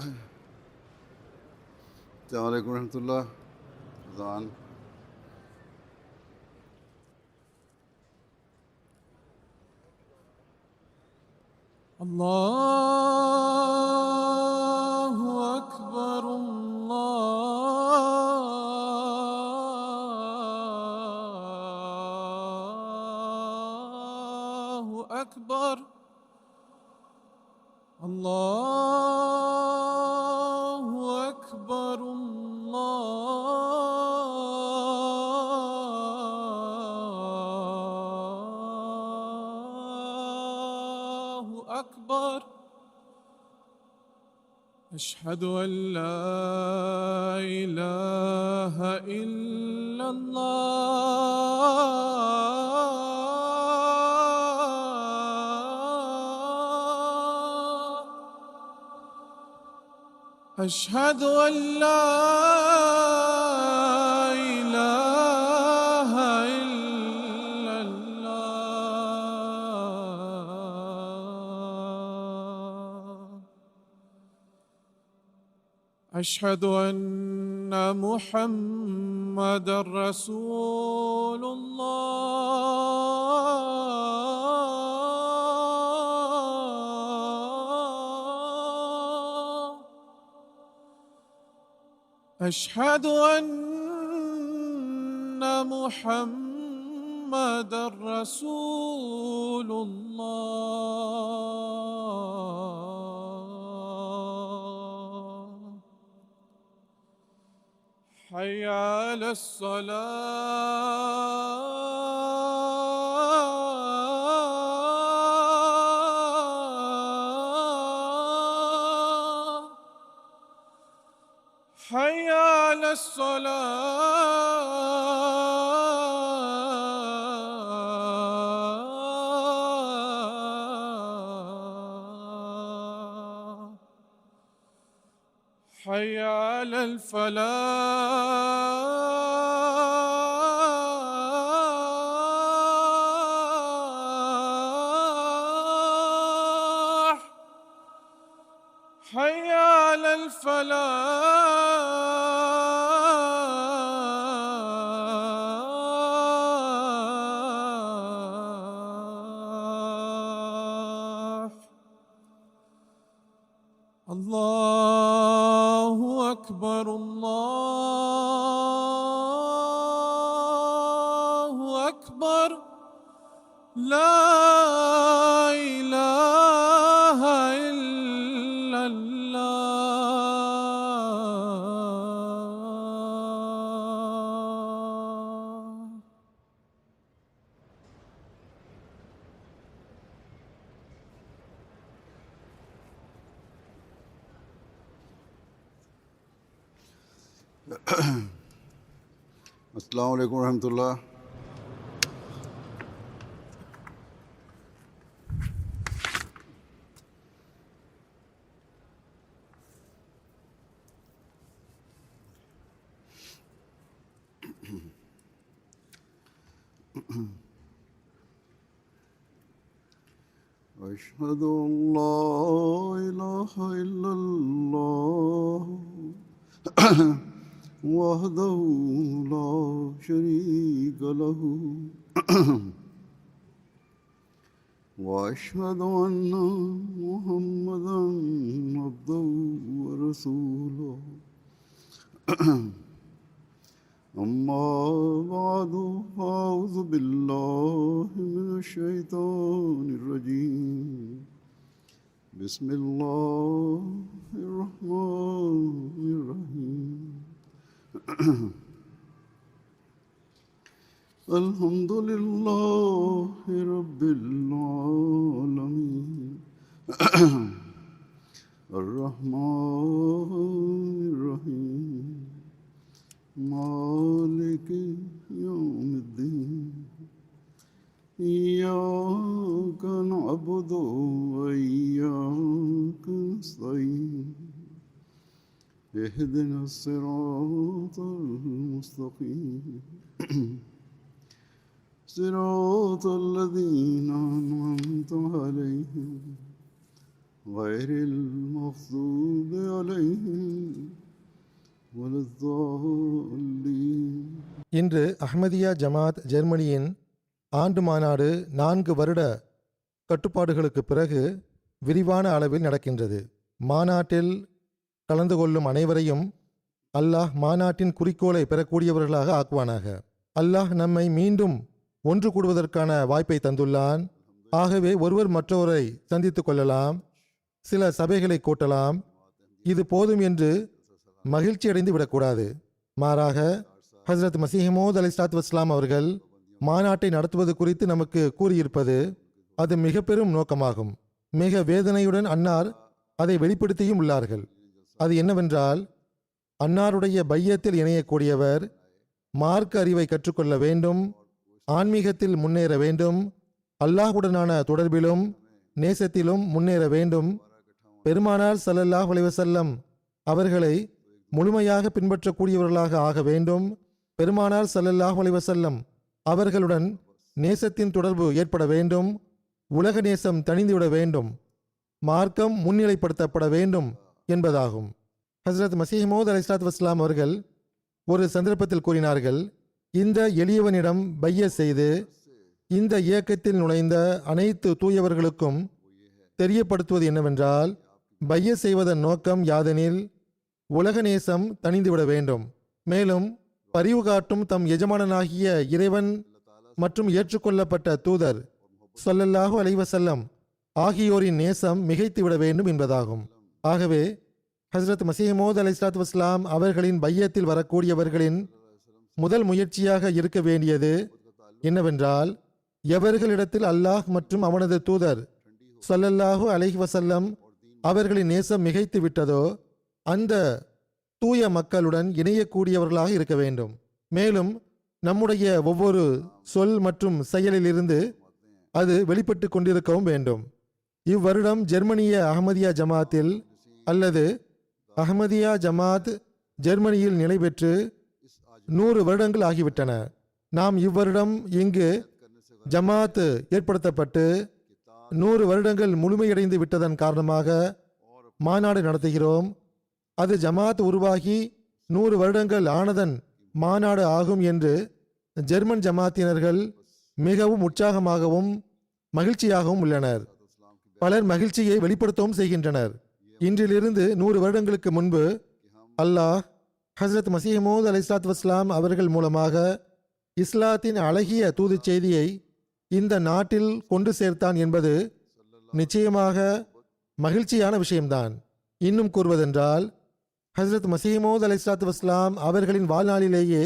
السلام عليكم ورحمة الله. طبعا الله أكبر الله أكبر الله أكبر الله أكبر. أشهد أن لا إله إلا الله. أشهد أن لا إله إلا الله. أشهد أن محمدًا رسول الله. أشهد أن محمدًا رسول الله. حي على الصلاة. حي على الصلاة. حي على الفلاح. حي على الفلاح. الله أكبر الله أكبر. لا إله إلا الله. السلام عليكم ورحمة الله. أشهد أن لا إله إلا الله وحده لا شريك له وأشهد أن محمدًا عبده ورسوله. أما بعد فأعوذ بالله من الشيطان الرجيم. بسم الله الرحمن الرحيم. الحمد لله رب العالمين. الرحمن الرحيم. مالك يوم الدين. إياك نعبد وإياك نستعين. اهدنا الصراط المستقيم. صراط الذين أنعمت عليهم غير المغضوب عليهم ولا الضالين. இன்று அஹ்மதியா ஜமாத் ஜெர்மனியின் ஆண்டு மாநாடு 4 வருட கட்டுப்பாடுகளுக்கு பிறகு விரிவான அளவில் நடக்கின்றது. மாநாட்டில் கலந்து கொள்ளும் அனைவரையும் அல்லாஹ் மாநாட்டின் குறிக்கோளை பெறக்கூடியவர்களாக ஆக்குவானாக. அல்லாஹ் நம்மை மீண்டும் ஒன்று கூடுவதற்கான வாய்ப்பை தந்துள்ளான். ஆகவே ஒருவர் மற்றவரை சந்தித்து கொள்ளலாம், சில சபைகளை கூட்டலாம். இது போதும் என்று மகிழ்ச்சி அடைந்து விடக்கூடாது. மாறாக ஹஸ்ரத் மசீஹ் மவ்ஊத் அலைஹிஸ்ஸலாத்து வஸ்ஸலாம் அவர்கள் மாநாட்டை நடத்துவது குறித்து நமக்கு கூறியிருப்பது அது மிக பெரும் நோக்கமாகும். மிக வேதனையுடன் அன்னார் அதை வெளிப்படுத்தியும் உள்ளார்கள். அது என்னவென்றால், அன்னாருடைய பையத்தில் இணையக்கூடியவர் மார்க்க அறிவை கற்றுக்கொள்ள வேண்டும், ஆன்மீகத்தில் முன்னேற வேண்டும், அல்லாஹ்வுடனான தொடர்பிலும் நேசத்திலும் முன்னேற வேண்டும், பெருமானார் ஸல்லல்லாஹு அலைஹி வஸல்லம் அவர்களை முழுமையாக பின்பற்றக்கூடியவர்களாக ஆக வேண்டும், பெருமானார் ஸல்லல்லாஹு அலைஹி வஸல்லம் அவர்களுடன் நேசத்தின் தொடர்பு ஏற்பட வேண்டும், உலக நேசம் தணிந்துவிட வேண்டும், மார்க்கம் முன்னிலைப்படுத்தப்பட வேண்டும் என்பதாகும். ஹஸ்ரத் மசீஹ் மவ்ஊத் அலைஹிஸ்ஸலாத்து வஸ்ஸலாம் அவர்கள் ஒரு சந்தர்ப்பத்தில் கூறினார்கள், இந்த எளியவனிடம் பைய செய்து இந்த இயக்கத்தில் நுழைந்த அனைத்து தூயவர்களுக்கும் தெரியப்படுத்துவது என்னவென்றால், பைய செய்வதன் நோக்கம் யாதெனில் உலக நேசம் தணிந்துவிட வேண்டும், மேலும் பரிவு காட்டும் தம் எஜமானனாகிய இறைவன் மற்றும் ஏற்றுக்கொள்ளப்பட்ட தூதர் ஸல்லல்லாஹு அலைஹி வஸல்லம் ஆகியோரின் நேசம் மிகைத்துவிட வேண்டும் என்பதாகும். ஆகவே ஹஸ்ரத் மசீஹ் மவ்ஊத் அலைஹிஸ்ஸலாத்து வஸ்ஸலாம் அவர்களின் பையத்தில் வரக்கூடியவர்களின் முதல் முயற்சியாக இருக்க வேண்டியது என்னவென்றால், எவர்களிடத்தில் அல்லாஹ் மற்றும் அவனது தூதர் ஸல்லல்லாஹு அலைஹி வஸல்லம் அவர்களின் நேசம் மிகைத்து விட்டதோ அந்த தூய மக்களுடன் இணையக்கூடியவர்களாக இருக்க வேண்டும். மேலும் நம்முடைய ஒவ்வொரு சொல் மற்றும் செயலிலிருந்து அது வெளிப்பட்டு கொண்டிருக்கவும் வேண்டும். இவ்வருடம் ஜெர்மனிய அஹ்மதியா ஜமாத்தில் அல்லது அஹ்மதியா ஜமாத் ஜெர்மனியில் நிலை பெற்று 100 வருடங்கள் ஆகிவிட்டன. நாம் இவ்வருடம் இங்கு ஜமாத் ஏற்படுத்தப்பட்டு 100 வருடங்கள் முழுமையடைந்து விட்டதன் காரணமாக மாநாடு நடத்துகிறோம். அது ஜமாத் உருவாகி 100 வருடங்கள் ஆனதன் மாநாடு ஆகும் என்று ஜெர்மன் ஜமாத்தினர்கள் மிகவும் உற்சாகமாகவும் மகிழ்ச்சியாகவும் உள்ளனர். பலர் மகிழ்ச்சியை வெளிப்படுத்தவும் செய்கின்றனர். இன்றிலிருந்து 100 வருடங்களுக்கு முன்பு அல்லாஹ் ஹஸ்ரத் மசீஹ் மவ்ஊத் அலைஹிஸ்ஸலாத்து வஸ்ஸலாம் அவர்கள் மூலமாக இஸ்லாத்தின் அழகிய தூது செய்தியை இந்த நாட்டில் கொண்டு சேர்த்தான் என்பது நிச்சயமாக மகிழ்ச்சியான விஷயம்தான். இன்னும் கூறுவதென்றால், ஹஸ்ரத் மசீஹ் மவ்ஊத் அலைஹிஸ்ஸலாத்து வஸ்ஸலாம் அவர்களின் வாழ்நாளிலேயே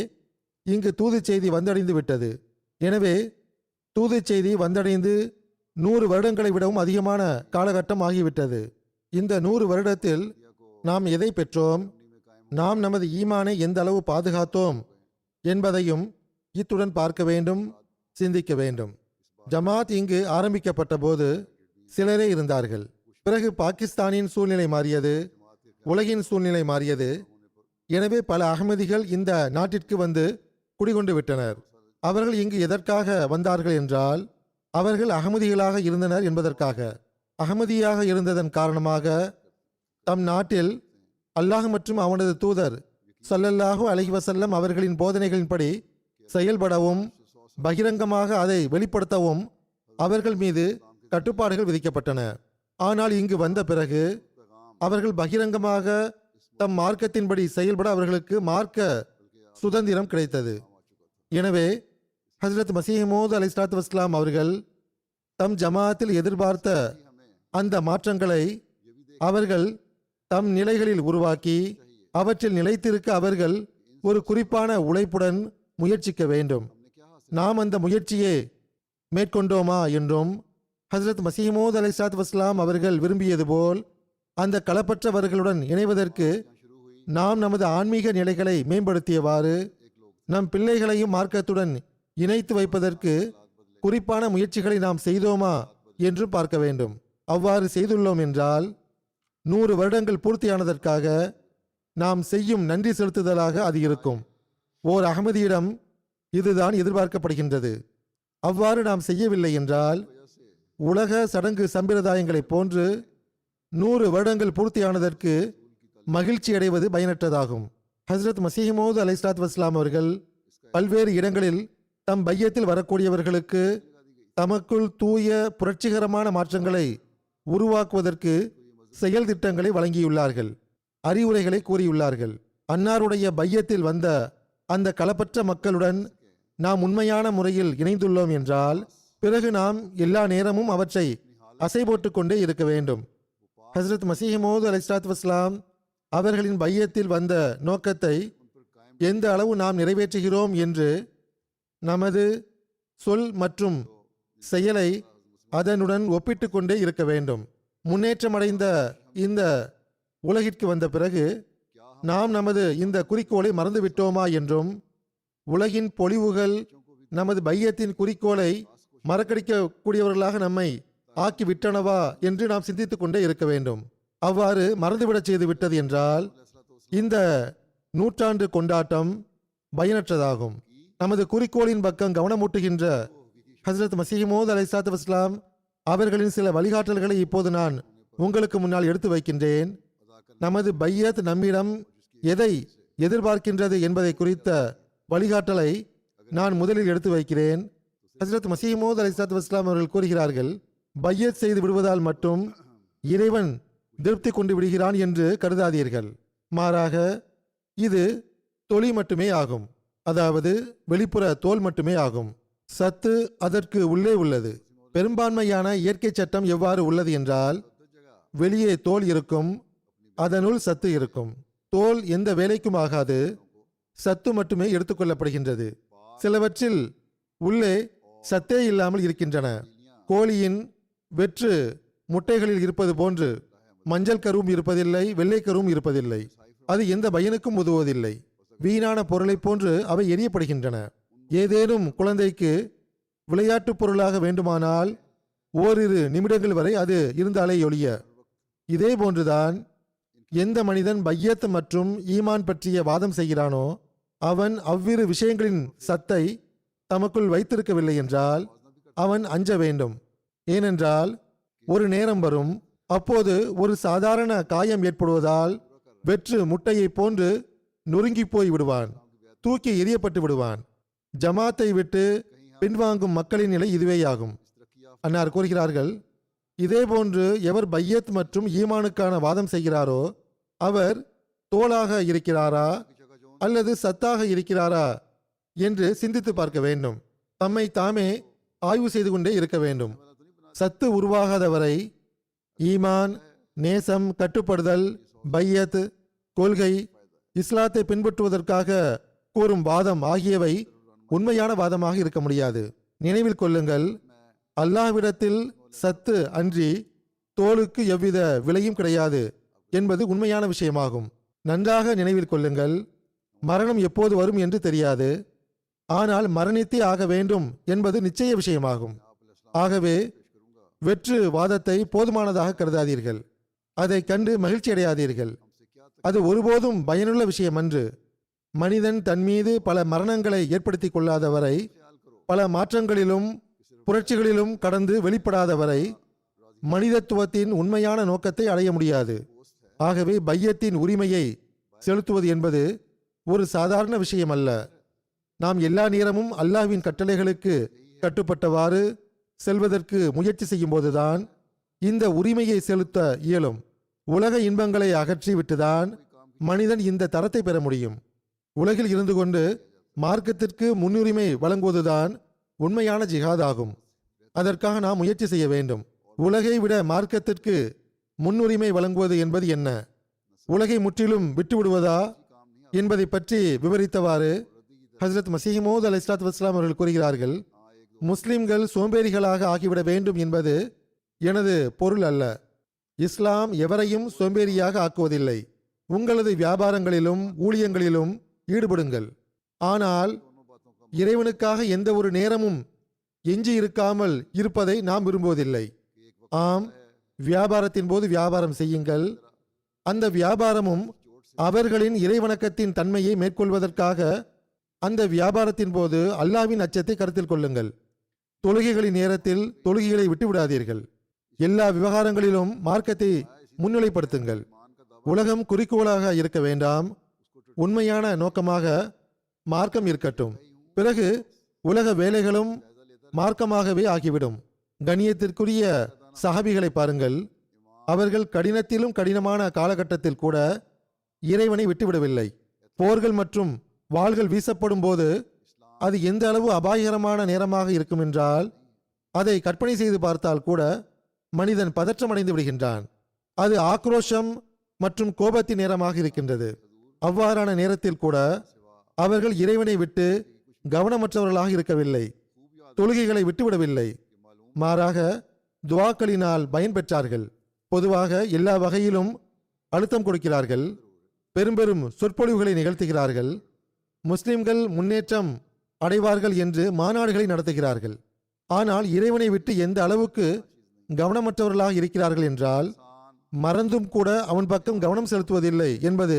இங்கு தூது செய்தி வந்தடைந்து விட்டது. எனவே தூது செய்தி வந்தடைந்து 100 வருடங்களை விடவும் அதிகமான காலகட்டம் ஆகிவிட்டது. இந்த 100 வருடத்தில் நாம் எதை பெற்றோம், நாம் நமது ஈமானை எந்த அளவு பாதுகாத்தோம் என்பதையும் இத்துடன் பார்க்க வேண்டும், சிந்திக்க வேண்டும். ஜமாத் இங்கு ஆரம்பிக்கப்பட்ட போது சிலரே இருந்தார்கள். பிறகு பாகிஸ்தானின் சூழ்நிலை மாறியது, உலகின் சூழ்நிலை மாறியது. எனவே பல அகமதிகள் இந்த நாட்டிற்கு வந்து குடிகொண்டு விட்டனர். அவர்கள் இங்கு எதற்காக வந்தார்கள் என்றால், அவர்கள் அகமதிகளாக இருந்தனர் என்பதற்காக. அகமதியாக இருந்ததன் காரணமாக தம் நாட்டில் அல்லாஹ் மற்றும் அவனது தூதர் ஸல்லல்லாஹு அலைஹி வஸல்லம் அவர்களின் போதனைகளின்படி செயல்படவும் பகிரங்கமாக அதை வெளிப்படுத்தவும் அவர்கள் மீது கட்டுப்பாடுகள் விதிக்கப்பட்டன. ஆனால் இங்கு வந்த பிறகு அவர்கள் பகிரங்கமாக தம் மார்க்கத்தின்படி செயல்பட அவர்களுக்கு மார்க்க சுதந்திரம் கிடைத்தது. எனவே ஹஸ்ரத் மசீஹ் மவ்ஊத் அலைஹிஸ்ஸலாத்து வஸ்ஸலாம் அவர்கள் தம் ஜமாத்தில் எதிர்பார்த்த அந்த மாற்றங்களை அவர்கள் தம் நிலைகளில் உருவாக்கி அவற்றில் நிலைத்திருக்க அவர்கள் ஒரு குறிப்பான உழைப்புடன் முயற்சிக்க வேண்டும். நாம் அந்த முயற்சியை மேற்கொண்டோமா என்றும், ஹஸ்ரத் மசீஹ் மவ்ஊத் அலைஹிஸ்ஸலாத்து வஸ்ஸலாம் அவர்கள் விரும்பியது போல் அந்த களப்பற்றவர்களுடன் இணைவதற்கு நாம் நமது ஆன்மீக நிலைகளை மேம்படுத்தியவாறு நம் பிள்ளைகளையும் மார்க்கத்துடன் இணைத்து வைப்பதற்கு குறிப்பான முயற்சிகளை நாம் செய்தோமா என்று பார்க்க வேண்டும். அவ்வாறு செய்துள்ளோம் என்றால் 100 வருடங்கள் பூர்த்தியானதற்காக நாம் செய்யும் நன்றி செலுத்துதலாக அது இருக்கும். ஓர் அகமதியிடம் இதுதான் எதிர்பார்க்கப்படுகின்றது. அவ்வாறு நாம் செய்யவில்லை என்றால் உலக சடங்கு சம்பிரதாயங்களைப் போன்று 100 வருடங்கள் பூர்த்தியானதற்கு மகிழ்ச்சி அடைவது பயனற்றதாகும். ஹஸ்ரத் மசீஹ் அலைஹிஸ்ஸலாத்து வஸ்ஸலாம் அவர்கள் பல்வேறு இடங்களில் தம் பையத்தில் வரக்கூடியவர்களுக்கு தமக்குள் தூய புரட்சிகரமான மாற்றங்களை உருவாக்குவதற்கு செயல் திட்டங்களை வழங்கியுள்ளார்கள், அறிவுரைகளை கூறியுள்ளார்கள். அன்னாருடைய பையத்தில் வந்த அந்த களப்பற்ற மக்களுடன் நாம் உண்மையான முறையில் இணைந்துள்ளோம் என்றால் பிறகு நாம் எல்லா நேரமும் அவற்றை அசை போட்டுக் கொண்டே இருக்க வேண்டும். ஹஸ்ரத் மசீஹ் மவ்ஊத் அலைஹிஸ்ஸலாத்து வஸ்ஸலாம் அவர்களின் பையத்தில் வந்த நோக்கத்தை எந்த அளவு நாம் நிறைவேற்றுகிறோம் என்று நமது சொல் மற்றும் செயலை அதனுடன் ஒப்பிட்டு கொண்டே இருக்க வேண்டும். முன்னேற்றமடைந்த இந்த உலகிற்கு வந்த பிறகு நாம் நமது இந்த குறிக்கோளை மறந்துவிட்டோமா என்றும் உலகின் பொலிவுகள் நமது பையத்தின் குறிக்கோளை மறக்கடிக்கக்கூடியவர்களாக நம்மை ஆக்கிவிட்டனவா என்று நாம் சிந்தித்துக் கொண்டே இருக்க வேண்டும். அவ்வாறு மறந்துவிடச் செய்து விட்டது என்றால் இந்த நூற்றாண்டு கொண்டாட்டம் பயனற்றதாகும். நமது குறிக்கோளின் பக்கம் கவனமூட்டுகின்ற ஹஸ்ரத் மசீஹ் மவ்ஊத் அலைஹிஸ்ஸலாத்து வஸ்ஸலாம் அவர்களின் சில வழிகாட்டல்களை இப்போது நான் உங்களுக்கு முன்னால் எடுத்து வைக்கின்றேன். நமது பையத் நம்மிடம் எதை எதிர்பார்க்கின்றது என்பதை குறித்த வழிகாட்டலை நான் முதலில் எடுத்து வைக்கிறேன். ஹஸ்ரத் மசீஹ் மவ்ஊத் அலைஹிஸ்ஸலாத்து வஸ்ஸலாம் அவர்கள் கூறுகிறார்கள், பையத் செய்து விடுவதால் மட்டும் இறைவன் திருப்தி கொண்டு விடுகிறான் என்று கருதாதீர்கள். மாறாக இது தொலி மட்டுமே ஆகும், அதாவது வெளிப்புற தோல் மட்டுமே ஆகும். சத்து அதற்கு உள்ளே உள்ளது. பெரும்பான்மையான இயற்கை சட்டம் எவ்வாறு உள்ளது என்றால், வெளியே தோல் இருக்கும், அதனுள் சத்து இருக்கும். தோல் எந்த வேலைக்கும் ஆகாது, சத்து மட்டுமே எடுத்துக்கொள்ளப்படுகின்றது. சிலவற்றில் உள்ளே சத்தே இல்லாமல் இருக்கின்றன. கோழியின் வெற்று முட்டைகளில் இருப்பது போன்று மஞ்சள் கருவும் இருப்பதில்லை, வெள்ளை கருவும் இருப்பதில்லை. அது எந்த பயனுக்கும் உதவுவதில்லை. வீணான பொருளை போன்று அவை எரியப்படுகின்றன. ஏதேனும் குழந்தைக்கு விளையாட்டு பொருளாக வேண்டுமானால் ஓரிரு நிமிடங்கள் வரை அது இருந்தாலே ஒழிய. இதே போன்றுதான் எந்த மனிதன் பையத் மற்றும் ஈமான் பற்றிய வாதம் செய்கிறானோ அவன் அவ்விரு விஷயங்களின் சத்தை தமக்குள் வைத்திருக்கவில்லை என்றால் அவன் அஞ்ச வேண்டும். ஏனென்றால் ஒரு நேரம் வரும், அப்போது ஒரு சாதாரண காயம் ஏற்படுவதால் வெற்று முட்டையை போன்று நொறுங்கி போய் விடுவான், தூக்கி எரியப்பட்டு விடுவான். ஜமாத்தை விட்டு பின்வாங்கும் மக்களின் நிலை இதுவேயாகும். அன்னார் கூறுகிறார்கள், இதேபோன்று எவர் பையத் மற்றும் ஈமானுக்கான வாதம் செய்கிறாரோ அவர் தோளாக இருக்கிறாரா அல்லது சத்தாக இருக்கிறாரா என்று சிந்தித்து பார்க்க வேண்டும். தம்மை தாமே ஆய்வு செய்து கொண்டே இருக்க வேண்டும். சத்து உருவாகாத வரை ஈமான், நேசம், கட்டுப்படுதல், பையத், கொள்கை, இஸ்லாத்தை பின்பற்றுவதற்காக கூறும் வாதம் ஆகியவை உண்மையான வாதமாக இருக்க முடியாது. நினைவில் கொள்ளுங்கள், அல்லாஹ்விடத்தில் சத்து அன்றி தோலுக்கு எவ்வித விலையும் கிடையாது என்பது உண்மையான விஷயமாகும். நன்றாக நினைவில் கொள்ளுங்கள், மரணம் எப்போது வரும் என்று தெரியாது, ஆனால் மரணித்தே ஆக வேண்டும் என்பது நிச்சய விஷயமாகும். ஆகவே வெற்று வாதத்தை போதுமானதாக கருதாதீர்கள், அதை கண்டு மகிழ்ச்சி அடையாதீர்கள். அது ஒருபோதும் பயனுள்ள விஷயம் அன்று. மனிதன் தன் மீது பல மரணங்களை ஏற்படுத்தி கொள்ளாதவரை, பல மாற்றங்களிலும் புரட்சிகளிலும் கடந்து வெளிப்படாதவரை மனிதத்துவத்தின் உண்மையான நோக்கத்தை அடைய முடியாது. ஆகவே பையத்தின் உரிமையை செலுத்துவது என்பது ஒரு சாதாரண விஷயம் அல்ல. நாம் எல்லா நேரமும் அல்லாஹ்வின் கட்டளைகளுக்கு கட்டுப்பட்டவாறு செல்வதற்கு முயற்சி செய்யும் போதுதான் இந்த உரிமையை செலுத்த இயலும். உலக இன்பங்களை அகற்றி விட்டுதான் மனிதன் இந்த தரத்தை பெற முடியும். உலகில் இருந்து கொண்டு மார்க்கத்திற்கு முன்னுரிமை வழங்குவதுதான் உண்மையான ஜிஹாத் ஆகும். அதற்காக நாம் முயற்சி செய்ய வேண்டும். உலகை விட மார்க்கத்திற்கு முன்னுரிமை வழங்குவது என்பது என்ன? உலகை முற்றிலும் விட்டுவிடுவதா என்பதை பற்றி விவரித்தவாறு ஹஸ்ரத் மசீஹ் மவ்ஊத் அலைஹிஸ்ஸலாத்து வஸ்ஸலாம் அவர்கள் கூறுகிறார்கள், முஸ்லிம்கள் சோம்பேறிகளாக ஆகிவிட வேண்டும் என்பது எனது பொருள் அல்ல. இஸ்லாம் எவரையும் சோம்பேறியாக ஆக்குவதில்லை. உங்களது வியாபாரங்களிலும் ஊழியங்களிலும் ஈடுபடுங்கள், ஆனால் இறைவனுக்காக எந்த ஒரு நேரமும் எஞ்சி இருக்காமல் இருப்பதை நாம் விரும்புவதில்லை. ஆம், வியாபாரத்தின் போது வியாபாரம் செய்யுங்கள். அந்த வியாபாரமும் அவர்களின் இறைவணக்கத்தின் தன்மையை மேற்கொள்வதற்காக அந்த வியாபாரத்தின் போது அல்லாஹ்வின் அச்சத்தை கருத்தில் கொள்ளுங்கள். தொழுகைகளின் நேரத்தில் தொழுகைகளை விட்டுவிடாதீர்கள். எல்லா விவகாரங்களிலும் மார்க்கத்தை முன்னிலைப்படுத்துங்கள். உலகம் குறிக்கோளாக இருக்க வேண்டாம், உண்மையான நோக்கமாக மார்க்கம் இருக்கட்டும். பிறகு உலக வேலைகளும் மார்க்கமாகவே ஆகிவிடும். கண்ணியத்திற்குரிய சஹாபிகளை பாருங்கள். அவர்கள் கடினத்திலும் கடினமான காலகட்டத்தில் கூட இறைவனை விட்டுவிடவில்லை. போர்கள் மற்றும் வாள்கள் வீசப்படும் போது அது எந்த அளவு அபாயகரமான நேரமாக இருக்கும் என்றால் அதை கற்பனை செய்து பார்த்தால் கூட மனிதன் பதற்றமடைந்து விடுகின்றான். அது ஆக்ரோஷம் மற்றும் கோபத்தின் நேரமாக இருக்கின்றது. அவ்வாறான நேரத்தில் கூட அவர்கள் இறைவனை விட்டு கவனமற்றவர்களாக இருக்கவில்லை, தொழுகைகளை விட்டுவிடவில்லை. மாறாக துவாக்களினால் பயன் பெற்றார்கள். பொதுவாக எல்லா வகையிலும் அழுத்தம் கொடுக்கிறார்கள், பெரும் சொற்பொழிவுகளை நிகழ்த்துகிறார்கள், முஸ்லிம்கள் முன்னேற்றம் அடைவார்கள் என்று மாநாடுகளை நடத்துகிறார்கள். ஆனால் இறைவனை விட்டு எந்த அளவுக்கு கவனமற்றவர்களாக இருக்கிறார்கள் என்றால் மறந்தும் கூட அவன் பக்கம் கவனம் செலுத்துவதில்லை என்பது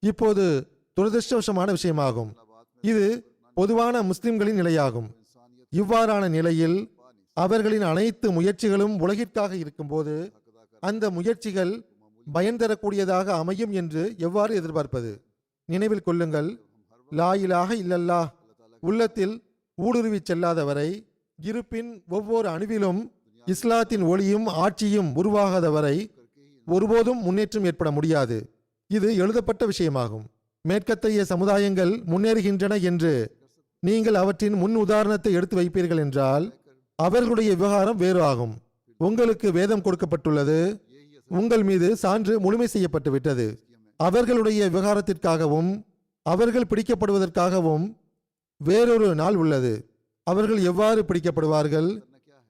இப்போது துரதிருஷ்டவசமான விஷயமாகும். இது பொதுவான முஸ்லிம்களின் நிலையாகும். இவ்வாறான நிலையில் அவர்களின் அனைத்து முயற்சிகளும் உலகிற்காக இருக்கும்போது அந்த முயற்சிகள் பயன் தரக்கூடியதாக அமையும் என்று எவ்வாறு எதிர்பார்ப்பது? நினைவில் கொள்ளுங்கள், லா இலாஹ இல்லல்லாஹ் உள்ளத்தில் ஊடுருவி செல்லாதவரை, இருப்பின் ஒவ்வொரு அணுவிலும் இஸ்லாத்தின் ஒளியும் ஆட்சியும் உருவாகாதவரை ஒருபோதும் முன்னேற்றம் ஏற்பட முடியாது. இது எழுதப்பட்ட விஷயமாகும். மேற்கத்தைய சமுதாயங்கள் முன்னேறுகின்றன என்று நீங்கள் அவற்றின் முன் உதாரணத்தை எடுத்து வைப்பீர்கள் என்றால் அவர்களுடைய விவகாரம் வேறு ஆகும். உங்களுக்கு வேதம் கொடுக்கப்பட்டுள்ளது, உங்கள் மீது சான்று முழுமை செய்யப்பட்டு விட்டது. அவர்களுடைய விவகாரத்திற்காகவும் அவர்கள் பிடிக்கப்படுவதற்காகவும் வேறொரு நாள் உள்ளது. அவர்கள் எவ்வாறு பிடிக்கப்படுவார்கள்,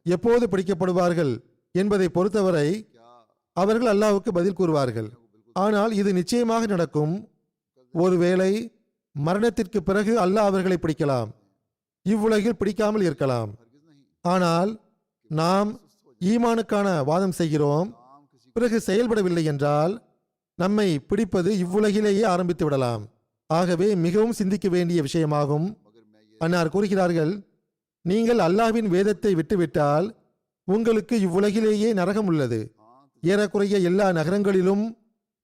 எப்போது பிடிக்கப்படுவார்கள் என்பதை பொறுத்தவரை அவர்கள் அல்லாஹ்வுக்கு பதில் கூறுவார்கள். ஆனால் இது நிச்சயமாக நடக்கும். ஒருவேளை மரணத்திற்கு பிறகு அல்லாஹ் அவர்களை பிடிக்கலாம், இவ்வுலகில் பிடிக்காமல் இருக்கலாம். ஆனால் நாம் ஈமானுக்கான வாதம் செய்கிறோம், பிறகு செயல்படவில்லை என்றால் நம்மை பிடிப்பது இவ்வுலகிலேயே ஆரம்பித்து விடலாம். ஆகவே மிகவும் சிந்திக்க வேண்டிய விஷயமாகும். அன்னார் கூறுகிறார்கள், நீங்கள் அல்லாஹ்வின் வேதத்தை விட்டுவிட்டால் உங்களுக்கு இவ்வுலகிலேயே நரகம் உள்ளது. ஏறக்குறைய எல்லா நகரங்களிலும்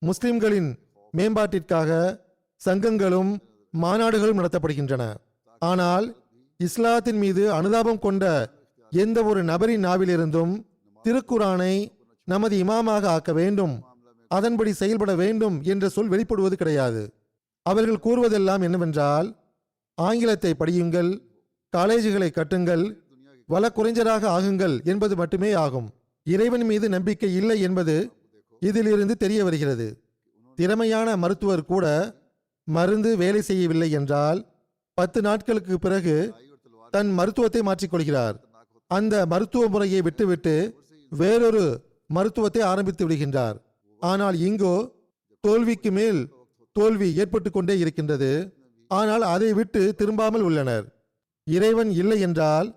முஸ்லிம்களின் மேம்பாட்டிற்காக சங்கங்களும் மாநாடுகளும் நடத்தப்படுகின்றன. ஆனால் இஸ்லாத்தின் மீது அனுதாபம் கொண்ட எந்த ஒரு நபரின் நாவிலிருந்தும் திருக்குரானை நமது இமாமாக ஆக்க வேண்டும், அதன்படி செயல்பட வேண்டும் என்ற சொல் வெளிப்படுவது கிடையாது. அவர்கள் கூறுவதெல்லாம் என்னவென்றால், ஆங்கிலத்தை படியுங்கள், காலேஜுகளை கட்டுங்கள், வழக்குரைஞராக ஆகுங்கள் என்பது மட்டுமே ஆகும். இறைவன் மீது நம்பிக்கை இல்லை என்பது இதிலிருந்து தெரிய வருகிறது. திறமையான மருத்துவர் கூட மருந்து வேலை செய்யவில்லை என்றால் 10 நாட்களுக்கு பிறகு தன் மருத்துவத்தை மாற்றிக்கொள்கிறார். அந்த மருத்துவ முறையை விட்டுவிட்டு வேறொரு மருத்துவத்தை ஆரம்பித்து விடுகின்றார். ஆனால் இங்கோ தோல்விக்கு மேல் தோல்வி ஏற்பட்டு கொண்டே இருக்கின்றது. ஆனால் அதை விட்டு திரும்பாமல் உள்ளனர். இறைவன் இல்லை என்றால்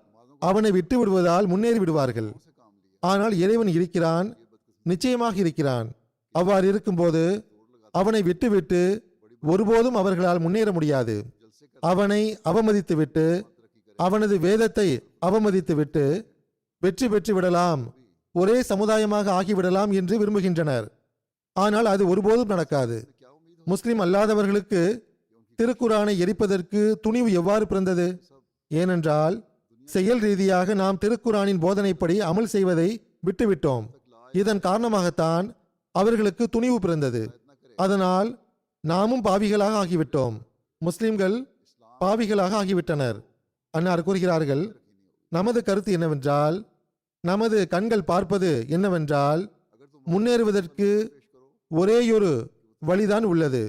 அவனை விட்டு விடுவதால் முன்னேறி விடுவார்கள். ஆனால் இறைவன் இருக்கிறான், நிச்சயமாக இருக்கிறான். அவ்வாறு இருக்கும்போது அவனை விட்டுவிட்டு ஒருபோதும் அவர்களால் முன்னேற முடியாது. அவனை அவமதித்துவிட்டு, அவனது வேதத்தை அவமதித்துவிட்டு வெற்றி பெற்று விடலாம், ஒரே சமுதாயமாக ஆகிவிடலாம் என்று விரும்புகின்றனர். ஆனால் அது ஒருபோதும் நடக்காது. முஸ்லிம் அல்லாதவர்களுக்கு திருக்குரானை எரிப்பதற்கு துணிவு எவ்வாறு பிறந்தது? ஏனென்றால் செயல் ரீதியாக நாம் திருக்குரானின் போதனைப்படி அமல் செய்வதை விட்டுவிட்டோம். இதன் காரணமாகத்தான் அவர்களுக்கு துணிவு பிறந்தது. அதனால் நாமும் பாவிகளாக ஆகிவிட்டோம். முஸ்லிம்கள் பாவிகளாக ஆகிவிட்டனர். அன்னார் கூறுகிறார்கள், நமது கருத்து என்னவென்றால், நமது கண்கள் பார்ப்பது என்னவென்றால், முன்னேறுவதற்கு ஒரேயொரு வழிதான் உள்ளது.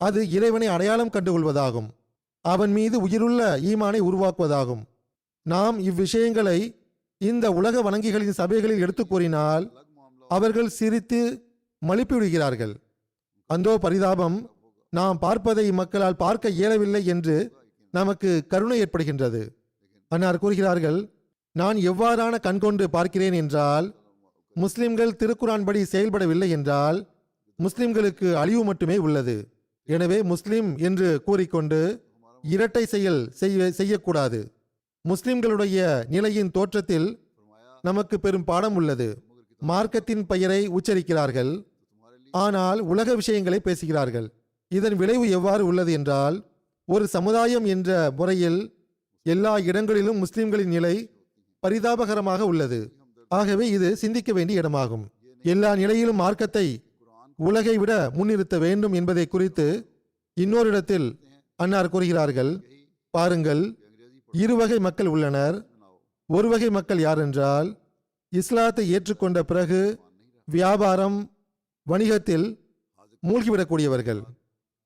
அது இறைவனை அடையாளம் கண்டுகொள்வதாகும், அவன் மீது உயிருள்ள ஈமானை உருவாக்குவதாகும். நாம் இவ்விஷயங்களை இந்த உலக வணங்கிகளின் சபைகளில் எடுத்து கூறினால் அவர்கள் சிரித்து மலிப்பி விடுகிறார்கள். அந்தோ பரிதாபம், நாம் பார்ப்பதை மக்களால் பார்க்க இயலவில்லை என்று நமக்கு கருணை ஏற்படுகின்றது. அன்னார் கூறுகிறார்கள், நான் எவ்வாறான கண்கொண்டு பார்க்கிறேன் என்றால், முஸ்லிம்கள் திருக்குரான் படி செயல்படவில்லை என்றால் முஸ்லிம்களுக்கு அழிவு மட்டுமே உள்ளது. எனவே முஸ்லிம் என்று கூறிக்கொண்டு இரட்டை செயல் செய்யக்கூடாது. முஸ்லிம்களுடைய நிலையின் தோற்றத்தில் நமக்கு பெரும் பாடம் உள்ளது. மார்க்கத்தின் பெயரை உச்சரிக்கிறார்கள், ஆனால் உலக விஷயங்களை பேசுகிறார்கள். இதன் விளைவு எவ்வாறு உள்ளது என்றால், ஒரு சமுதாயம் என்ற முறையில் எல்லா இடங்களிலும் முஸ்லிம்களின் நிலை பரிதாபகரமாக உள்ளது. ஆகவே இது சிந்திக்க வேண்டிய இடமாகும். எல்லா நிலையிலும் மார்க்கத்தை உலகை விட முன்னிறுத்த வேண்டும் என்பதை குறித்து இன்னொரு இடத்தில் அன்னார் கூறுகிறார்கள், பாருங்கள், இருவகை மக்கள் உள்ளனர். ஒரு வகை மக்கள் யாரென்றால், இஸ்லாத்தை ஏற்றுக்கொண்ட பிறகு வியாபாரம் வணிகத்தில் மூழ்கிவிடக்கூடியவர்கள்.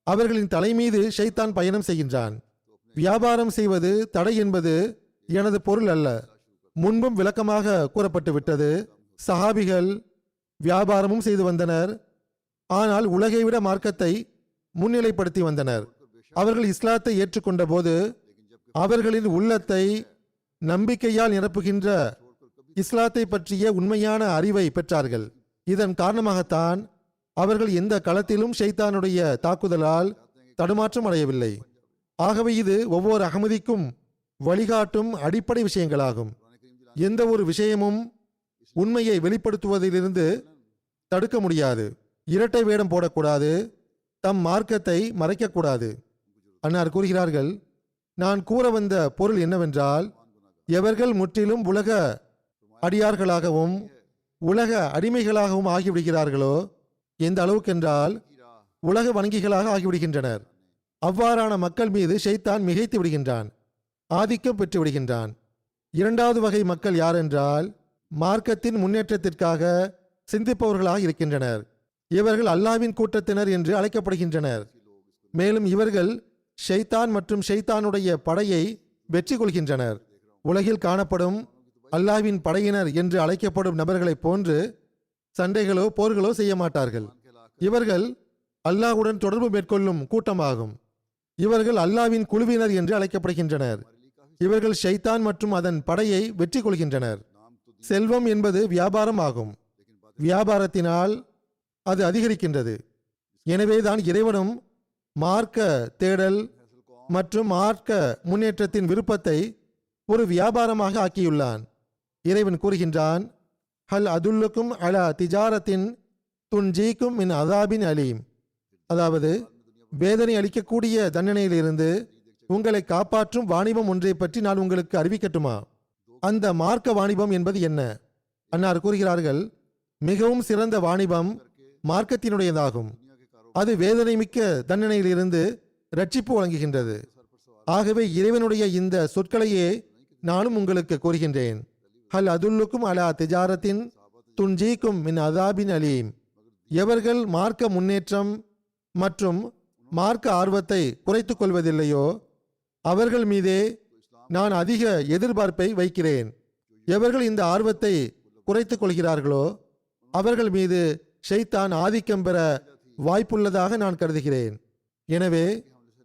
அவர்களின் தலைமீது ஷைத்தான் பயணம் செய்கின்றான். வியாபாரம் செய்வது தடை என்பது எனது பொருள் அல்ல. முன்பும் விளக்கமாக கூறப்பட்டு விட்டது. சஹாபிகள் வியாபாரமும் செய்து வந்தனர், ஆனால் உலகை விட மார்க்கத்தை முன்னிலைப்படுத்தி வந்தனர். அவர்கள் இஸ்லாத்தை ஏற்றுக்கொண்ட போது அவர்களின் உள்ளத்தை நம்பிக்கையால் நிரப்புகின்ற இஸ்லாத்தை பற்றிய உண்மையான அறிவை பெற்றார்கள். இதன் காரணமாகத்தான் அவர்கள் எந்த களத்திலும் ஷைத்தானுடைய தாக்குதலால் தடுமாற்றம் அடையவில்லை. ஆகவே இது ஒவ்வொரு அகமதிக்கும் வழிகாட்டும் அடிப்படை விஷயங்களாகும். எந்த ஒரு விஷயமும் உண்மையை வெளிப்படுத்துவதிலிருந்து தடுக்க முடியாது. இரட்டை வேடம் போடக்கூடாது, தம் மார்க்கத்தை மறைக்கக்கூடாது. அன்னார் கூறுகிறார்கள், நான் கூற வந்த பொருள் என்னவென்றால், எவர்கள் முற்றிலும் உலக அடியார்களாகவும் உலக அடிமைகளாகவும் ஆகிவிடுகிறார்களோ, எந்த அளவுக்கென்றால் உலக வணங்கிகளாக ஆகிவிடுகின்றனர், அவ்வாறான மக்கள் மீது ஷைத்தான் மிகைத்து விடுகின்றான், ஆதிக்கம் பெற்று விடுகின்றான். இரண்டாவது வகை மக்கள் யாரென்றால், மார்க்கத்தின் முன்னேற்றத்திற்காக சிந்திப்பவர்களாக இருக்கின்றனர். இவர்கள் அல்லாவின் கூட்டத்தினர் என்று அழைக்கப்படுகின்றனர். மேலும் இவர்கள் ஷைத்தான் மற்றும் ஷைத்தானுடைய படையை வெற்றி கொள்கின்றனர். உலகில் காணப்படும் அல்லாவின் படையினர் என்று அழைக்கப்படும் நபர்களைப் போன்று சண்டைகளோ போர்களோ செய்ய மாட்டார்கள். இவர்கள் அல்லாஹ்வுடன் தொடர்பு மேற்கொள்ளும் கூட்டமாகும். இவர்கள் அல்லாவின் குழுவினர் என்று அழைக்கப்படுகின்றனர். இவர்கள் ஷைத்தான் மற்றும் அதன் படையை வெற்றி கொள்கின்றனர். செல்வம் என்பது வியாபாரம் ஆகும். வியாபாரத்தினால் அது அதிகரிக்கின்றது. எனவேதான் இறைவனும் மார்க்க தேடல் மற்றும் மார்க்க முன்னேற்றத்தின் விருப்பத்தை ஒரு வியாபாரமாக ஆக்கியுள்ளான். இறைவன் கூறுகின்றான், ஹல் அதுல்லுக்கும் அலா திஜாரத்தின் துன்ஜீக்கும் மின் அதாபின் அலீம். அதாவது, வேதனை அளிக்கக்கூடிய தண்டனையிலிருந்து உங்களை காப்பாற்றும் வாணிபம் ஒன்றை பற்றி நான் உங்களுக்கு அறிவிக்கட்டுமா? அந்த மார்க்க வாணிபம் என்பது என்ன? அன்னார் கூறுகிறார்கள், மிகவும் சிறந்த வாணிபம் மார்க்கத்தினுடையதாகும். அது வேதனை மிக்க தண்டனையிலிருந்து இரட்சிப்பு வழங்குகின்றது. ஆகவே இறைவனுடைய இந்த சொற்களையே நானும் உங்களுக்கு கூறுகின்றேன். ஹல் அதுல்லுக்கும் அலா திஜாரத்தின் துன்ஜீக்கும் மின் அதாபின் அலீம். எவர்கள் மார்க்க முன்னேற்றம் மற்றும் மார்க்க ஆர்வத்தை குறைத்துக் கொள்வதில்லையோ அவர்கள் மீதே நான் அதிக எதிர்பார்ப்பை வைக்கிறேன். எவர்கள் இந்த ஆர்வத்தை குறைத்துக் கொள்கிறார்களோ அவர்கள் மீது ஷைத்தான் ஆதிக்கம் பெற வாய்ப்புள்ளதாக நான் கருதுகிறேன். எனவே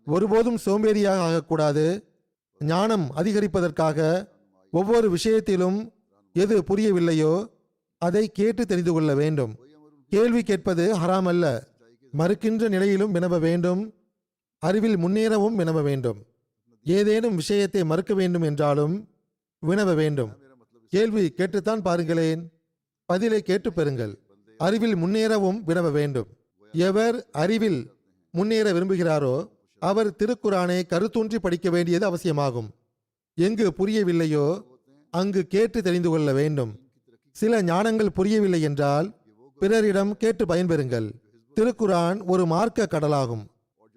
ஒருபோதும் சோம்பேறியாக ஆகக்கூடாது. ஞானம் அதிகரிப்பதற்காக ஒவ்வொரு விஷயத்திலும் எது புரியவில்லையோ அதை கேட்டு தெரிந்து கொள்ள வேண்டும். கேள்வி கேட்பது ஹராம் அல்ல. மறுக்கின்ற நிலையிலும் வினவ வேண்டும். அறிவில் முன்னேறவும் வினவ வேண்டும். ஏதேனும் விஷயத்தை மறுக்க வேண்டும் என்றாலும் வினவ வேண்டும். கேள்வி கேட்டுத்தான் பாருங்களேன், பதிலை கேட்டு பெறுங்கள். அறிவில் முன்னேறவும் வினவ வேண்டும். எவர் அறிவில் முன்னேற விரும்புகிறாரோ அவர் திருக்குரானை கருத்தூன்றி படிக்க வேண்டியது அவசியமாகும். எங்கு புரியவில்லையோ அங்கு கேட்டு தெரிந்து கொள்ள வேண்டும். சில ஞானங்கள் புரியவில்லை என்றால் பிறரிடம் கேட்டு பயன்பெறுங்கள். திருக்குரான் ஒரு மார்க்க கடலாகும்.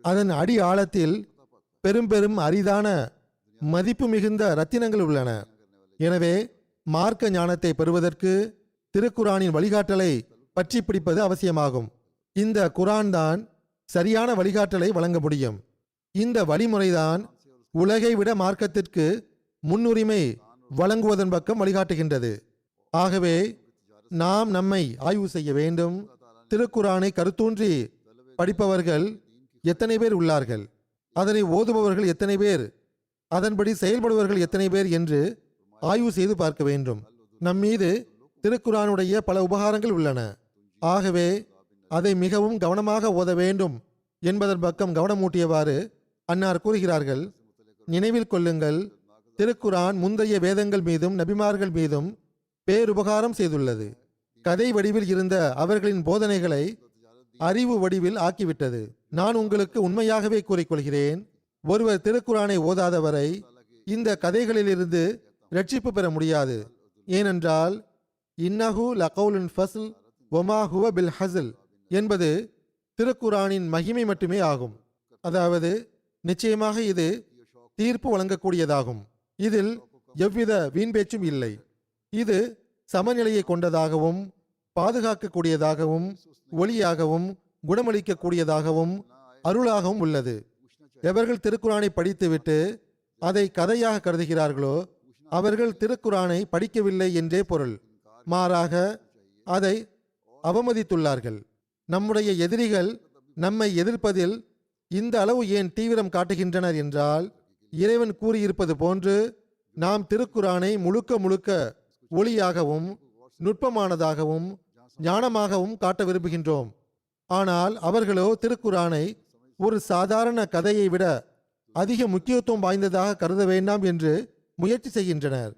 அதன் அடி ஆழத்தில் பெரும் பெரும் அரிதான மதிப்பு மிகுந்த ரத்தினங்கள் உள்ளன. எனவே மார்க்க ஞானத்தை பெறுவதற்கு திருக்குரானின் வழிகாட்டலை பற்றி பிடிப்பது அவசியமாகும். இந்த குரான் தான் சரியான வழிகாட்டலை வழங்க முடியும். இந்த வழிமுறைதான் உலகை விட மார்க்கத்திற்கு முன்னுரிமை வழங்குவதன் பக்கம் வழிகாட்டுகின்றது. ஆகவே நாம் நம்மை ஆய்வு செய்ய வேண்டும். திருக்குரானை கருத்தூன்றி படிப்பவர்கள் எத்தனை பேர் உள்ளார்கள், அதனை ஓதுபவர்கள் எத்தனை பேர், அதன்படி செயல்படுபவர்கள் எத்தனை பேர் என்று ஆய்வு செய்து பார்க்க வேண்டும். நம்மீது திருக்குரானுடைய பல உபகாரங்கள் உள்ளன. ஆகவே அதை மிகவும் கவனமாக ஓத வேண்டும் என்பதன் பக்கம் கவனமூட்டியவாறு அன்னார் கூறுகிறார்கள், நினைவில் கொள்ளுங்கள், திருக்குரான் முந்தைய வேதங்கள் மீதும் நபிமார்கள் மீதும் பேருபகாரம் செய்துள்ளது. கதை வடிவில் இருந்த அவர்களின் போதனைகளை அறிவு வடிவில் ஆக்கிவிட்டது. நான் உங்களுக்கு உண்மையாகவே கூறிக்கொள்கிறேன், ஒருவர் திருக்குரானை ஓதாதவரை இந்த கதைகளிலிருந்து ரட்சிப்பு பெற முடியாது. ஏனென்றால் இன்னஹு லகவுலுன் ஃபஸ்ல் வமா ஹுவ பில் ஹஸ்ல் என்பது திருக்குரானின் மகிமை மட்டுமே ஆகும். அதாவது நிச்சயமாக இது தீர்ப்பு வழங்கக்கூடியதாகும். இதில் எவ்வித வீண்பேச்சும் இல்லை. இது சமநிலையை கொண்டதாகவும் பாதுகாக்கக்கூடியதாகவும் ஒளியாகவும் குணமளிக்கக்கூடியதாகவும் அருளாகவும் உள்ளது. எவர்கள் திருக்குரானை படித்துவிட்டு அதை கதையாக கருதுகிறார்களோ அவர்கள் திருக்குரானை படிக்கவில்லை என்றே பொருள். மாறாக அதை அவமதித்துள்ளார்கள். நம்முடைய எதிரிகள் நம்மை எதிர்ப்பதில் இந்த அளவு ஏன் தீவிரம் காட்டுகின்றனர் என்றால், இறைவன் கூறியிருப்பது போன்று நாம் திருக்குரானை முழுக்க முழுக்க ஒளியாகவும் நுட்பமானதாகவும் ஞானமாகவும் காட்ட விரும்புகின்றோம். ஆனால் அவர்களோ திருக்குரானை ஒரு சாதாரண கதையை விட அதிக முக்கியத்துவம் வாய்ந்ததாக கருத வேண்டாம் என்று முயற்சி செய்கின்றனர்.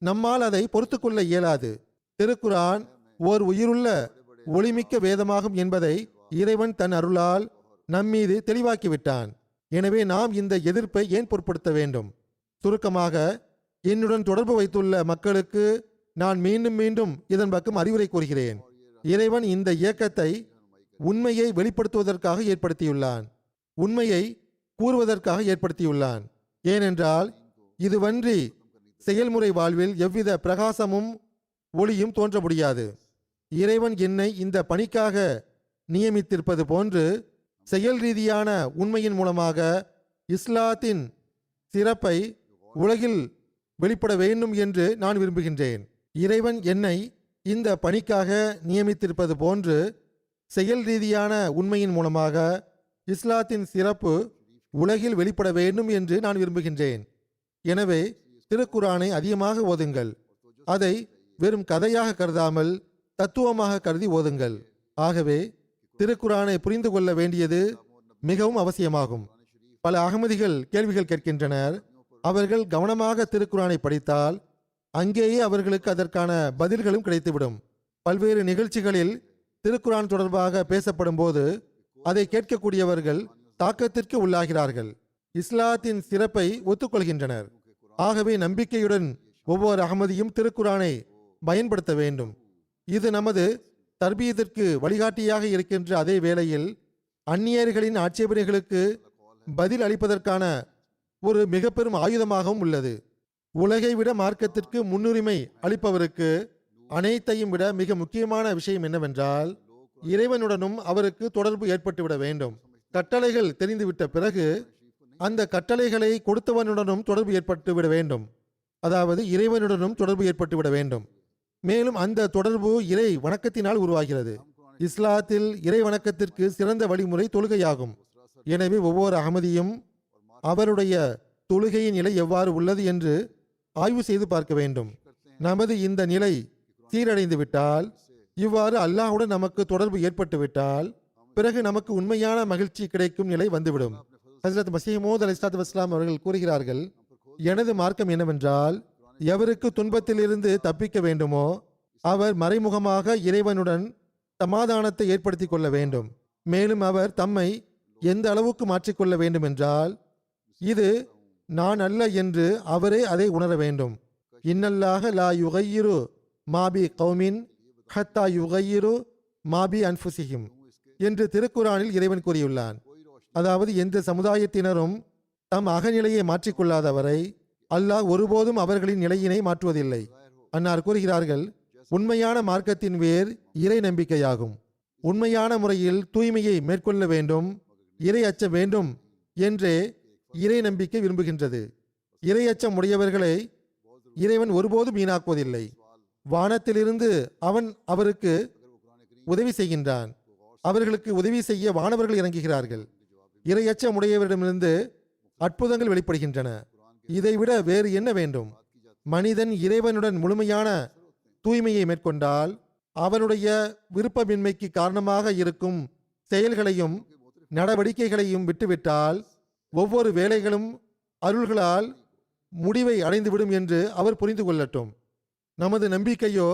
நம்மால் அதை பொறுத்து கொள்ள இயலாது. திருக்குரான் ஓர் உயிருள்ள ஒளிமிக்க வேதமாகும் என்பதை இறைவன் தன் அருளால் நம்மீது தெளிவாக்கிவிட்டான். எனவே நாம் இந்த எதிர்ப்பை ஏன் பொருட்படுத்த வேண்டும்? சுருக்கமாக, என்னுடன் தொடர்பு வைத்துள்ள மக்களுக்கு நான் மீண்டும் மீண்டும் இதன் பக்கம் அறிவுரை கூறுகிறேன். இறைவன் இந்த இயக்கத்தை உண்மையை வெளிப்படுத்துவதற்காக ஏற்படுத்தியுள்ளான், உண்மையை கூறுவதற்காக ஏற்படுத்தியுள்ளான். ஏனென்றால் இதுவன்றி செயல்முறை வாழ்வில் எவ்வித பிரகாசமும் ஒளியும் தோன்ற முடியாது. இறைவன் என்னை இந்த பணிக்காக நியமித்திருப்பது போன்று செயல் ரீதியான உண்மையின் மூலமாக இஸ்லாத்தின் சிறப்பை உலகில் வெளிப்பட வேண்டும் என்று நான் விரும்புகின்றேன். இறைவன் என்னை இந்த பணிக்காக நியமித்திருப்பது போன்று செயல் ரீதியான உண்மையின் மூலமாக இஸ்லாத்தின் சிறப்பு உலகில் வெளிப்பட வேண்டும் என்று நான் விரும்புகின்றேன். எனவே திருக்குரானை அதிகமாக ஓதுங்கள். அதை வெறும் கதையாக கருதாமல் தத்துவமாக கருதி ஓதுங்கள். ஆகவே திருக்குரானை புரிந்து கொள்ள வேண்டியது மிகவும் அவசியமாகும். பல அகமதிகள் கேள்விகள் கேட்கின்றனர். அவர்கள் கவனமாக திருக்குரானை படித்தால் அங்கேயே அவர்களுக்கு அதற்கான பதில்களும் கிடைத்துவிடும். பல்வேறு நிகழ்ச்சிகளில் திருக்குரான் தொடர்பாக பேசப்படும் போது அதை கேட்கக்கூடியவர்கள் தாக்கத்திற்கு உள்ளாகிறார்கள். இஸ்லாத்தின் சிறப்பை ஒத்துக்கொள்கின்றனர். ஆகவே நம்பிக்கையுடன் ஒவ்வொரு அகமதியும் திருக்குரானை பயன்படுத்த வேண்டும். இது நமது தர்பீயத்திற்கு வழிகாட்டியாக இருக்கின்ற அதே வேளையில் அந்நியர்களின் ஆட்சேபனைகளுக்கு பதில் அளிப்பதற்கான ஒரு மிக பெரும் ஆயுதமாகவும் உள்ளது. உலகை விட மார்க்கத்திற்கு முன்னுரிமை அளிப்பவருக்கு அனைத்தையும் விட மிக முக்கியமான விஷயம் என்னவென்றால் இறைவனுடனும் அவருக்கு தொடர்பு ஏற்பட்டுவிட வேண்டும். கட்டளைகள் தெரிந்துவிட்ட பிறகு அந்த கட்டளைகளை கொடுத்தவனுடனும் தொடர்பு ஏற்பட்டுவிட வேண்டும். அதாவது இறைவனுடனும் தொடர்பு ஏற்பட்டுவிட வேண்டும். மேலும் அந்த தொடர்பு இறை வணக்கத்தினால் உருவாகிறது. இஸ்லாத்தில் இறை வணக்கத்திற்கு சிறந்த வழிமுறை தொழுகையாகும். எனவே ஒவ்வொரு அகமதியும் அவருடைய தொழுகையின் நிலை எவ்வாறு உள்ளது என்று ஆய்வு செய்து பார்க்க வேண்டும். நமது இந்த நிலை சீரடைந்து விட்டால், இவ்வாறு அல்லாஹ்வுடன் நமக்கு தொடர்பு ஏற்பட்டு விட்டால், பிறகு நமக்கு உண்மையான மகிழ்ச்சி கிடைக்கும் நிலை வந்துவிடும். ஹஜ்ரத் மஸீஹ் மவ்ஊத் அலைஹிஸ்ஸலாத்து வஸ்ஸலாம் அவர்கள் கூறுகிறார்கள், எனது மார்க்கம் என்னவென்றால் எவருக்கு துன்பத்திலிருந்து தப்பிக்க வேண்டுமோ அவர் மறைமுகமாக இறைவனுடன் சமாதானத்தை ஏற்படுத்தி கொள்ள வேண்டும். மேலும் அவர் தம்மை எந்த அளவுக்கு மாற்றிக்கொள்ள வேண்டும் என்றால் இது நான் அல்ல என்று அவரே அதை உணர வேண்டும். இன்னல்லாஹ லா யுகையிரு மாபி கௌமின் ஹத்தா யுகையிரு மாபி அன்ஃபுசிஹிம் என்று திருக்குரானில் இறைவன் கூறியுள்ளான். அதாவது எந்த சமுதாயத்தினரும் தம் அகநிலையை மாற்றிக்கொள்ளாதவரை அல்லாஹ் ஒருபோதும் அவர்களின் நிலையினை மாற்றுவதில்லை. அன்னார் கூறுகிறார்கள், உண்மையான மார்க்கத்தின் வேர் இறை நம்பிக்கையாகும். உண்மையான முறையில் தூய்மையை மேற்கொள்ள வேண்டும், இறை அச்சம் வேண்டும் என்றே இறை நம்பிக்கை விரும்புகின்றது. இறை அச்சம் உடையவர்களை இறைவன் ஒருபோதும் வீணாக்குவதில்லை. வானத்திலிருந்து அவன் அவருக்கு உதவி செய்கின்றான். அவர்களுக்கு உதவி செய்ய வானவர்கள் இறங்குகிறார்கள். இறை அச்சம் உடையவரிடமிருந்து அற்புதங்கள் வெளிப்படுகின்றன. இதைவிட வேறு என்ன வேண்டும்? மனிதன் இறைவனுடன் முழுமையான தூய்மையை மேற்கொண்டால் அவனுடைய விருப்பமின்மைக்கு காரணமாக இருக்கும் செயல்களையும் நடவடிக்கைகளையும் விட்டுவிட்டால் ஒவ்வொரு வேலைகளும் அருள்களால் முடிவை அடைந்துவிடும் என்று அவர் புரிந்து கொள்ளட்டும். நமது நம்பிக்கையோ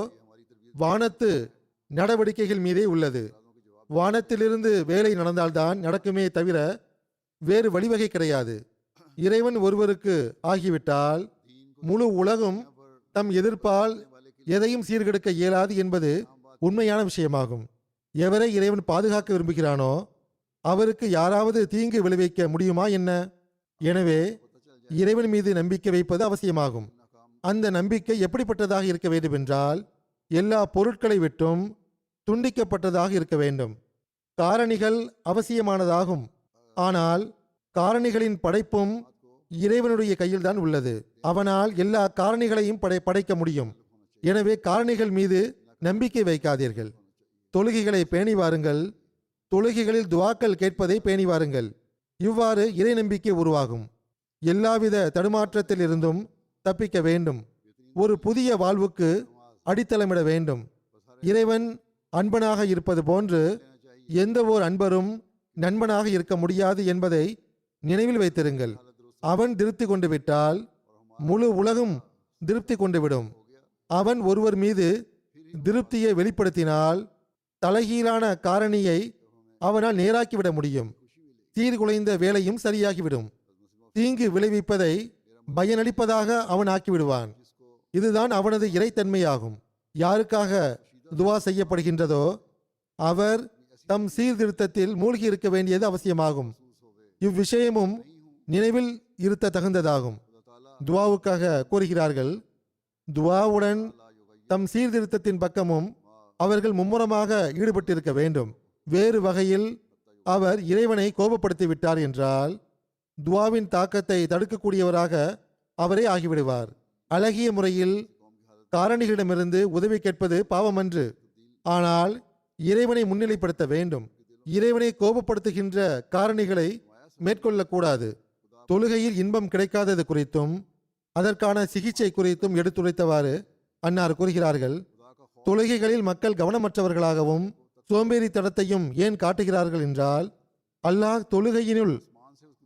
வானத்து நடவடிக்கைகள் மீதே உள்ளது. வானத்திலிருந்து வேலை நடந்தால்தான் நடக்குமே தவிர வேறு வழிவகை கிடையாது. இறைவன் ஒருவருக்கு ஆகிவிட்டால் முழு உலகம் தம் எதிர்ப்பால் எதையும் சீர்கெடுக்க இயலாது என்பது உண்மையான விஷயமாகும். எவரை இறைவன் பாதுகாக்க விரும்புகிறானோ அவருக்கு யாராவது தீங்கு விளைவிக்க முடியுமா என்ன? எனவே இறைவன் மீது நம்பிக்கை வைப்பது அவசியமாகும். அந்த நம்பிக்கை எப்படிப்பட்டதாக இருக்க வேண்டும் என்றால் எல்லா பொருட்களை விட்டும் துண்டிக்கப்பட்டதாக இருக்க வேண்டும். காரணிகள் அவசியமானதாகும், ஆனால் காரணிகளின் படைப்பும் இறைவனுடைய கையில்தான் உள்ளது. அவனால் எல்லா காரணிகளையும் படைக்க முடியும். எனவே காரணிகள் மீது நம்பிக்கை வைக்காதீர்கள். தொழுகைகளை பேணி வாருங்கள். தொழுகைகளில் துவாக்கள் கேட்பதை பேணி வாருங்கள். இவ்வாறு இறை நம்பிக்கை உருவாகும். எல்லாவித தடுமாற்றத்தில் இருந்தும் தப்பிக்க வேண்டும். ஒரு புதிய வாழ்வுக்கு அடித்தளமிட வேண்டும். இறைவன் அன்பனாக இருப்பது போன்று எந்த ஓர் அன்பரும் நண்பனாக இருக்க முடியாது என்பதை நினைவில் வைத்திருங்கள். அவன் திருப்தி கொண்டு விட்டால் முழு உலகம் திருப்தி கொண்டுவிடும். அவன் ஒருவர் மீது திருப்தியை வெளிப்படுத்தினால் தலைகீழான காரணியை அவனால் நேராக்கிவிட முடியும். சீர்குலைந்த வேலையும் சரியாகிவிடும். தீங்கு விளைவிப்பதை பயனளிப்பதாக அவன் ஆக்கிவிடுவான். இதுதான் அவனது இறைத்தன்மையாகும். யாருக்காக துவா செய்யப்படுகின்றதோ அவர் தம் சீர்திருத்தத்தில் மூழ்கி இருக்க வேண்டியது அவசியமாகும். இவ்விஷயமும் நினைவில் இருத்த தகுந்ததாகும். துவாவுக்காக கூறுகிறார்கள், துவாவுடன் தம் சீர்திருத்தத்தின் பக்கமும் அவர்கள் மும்முரமாக ஈடுபட்டிருக்க வேண்டும். வேறு வகையில் அவர் இறைவனை கோபப்படுத்தி விட்டார் என்றால் துவாவின் தாக்கத்தை தடுக்கக்கூடியவராக அவரே ஆகிவிடுவார். அழகிய முறையில் காரணிகளிடமிருந்து உதவி கேட்பது பாவமன்று, ஆனால் இறைவனை முன்னிலைப்படுத்த வேண்டும். இறைவனை கோபப்படுத்துகின்ற காரணிகளை மேற்கொள்ளக்கூடாது. தொழுகையில் இன்பம் கிடைக்காதது குறித்தும் அதற்கான சிகிச்சை குறித்தும் எடுத்துரைத்தவாறு அன்னார் கூறுகிறார்கள், தொழுகைகளில் மக்கள் கவனமற்றவர்களாகவும் சோம்பேறித்தனத்தையும் ஏன் காட்டுகிறார்கள் என்றால் அல்லாஹ் தொழுகையினுள்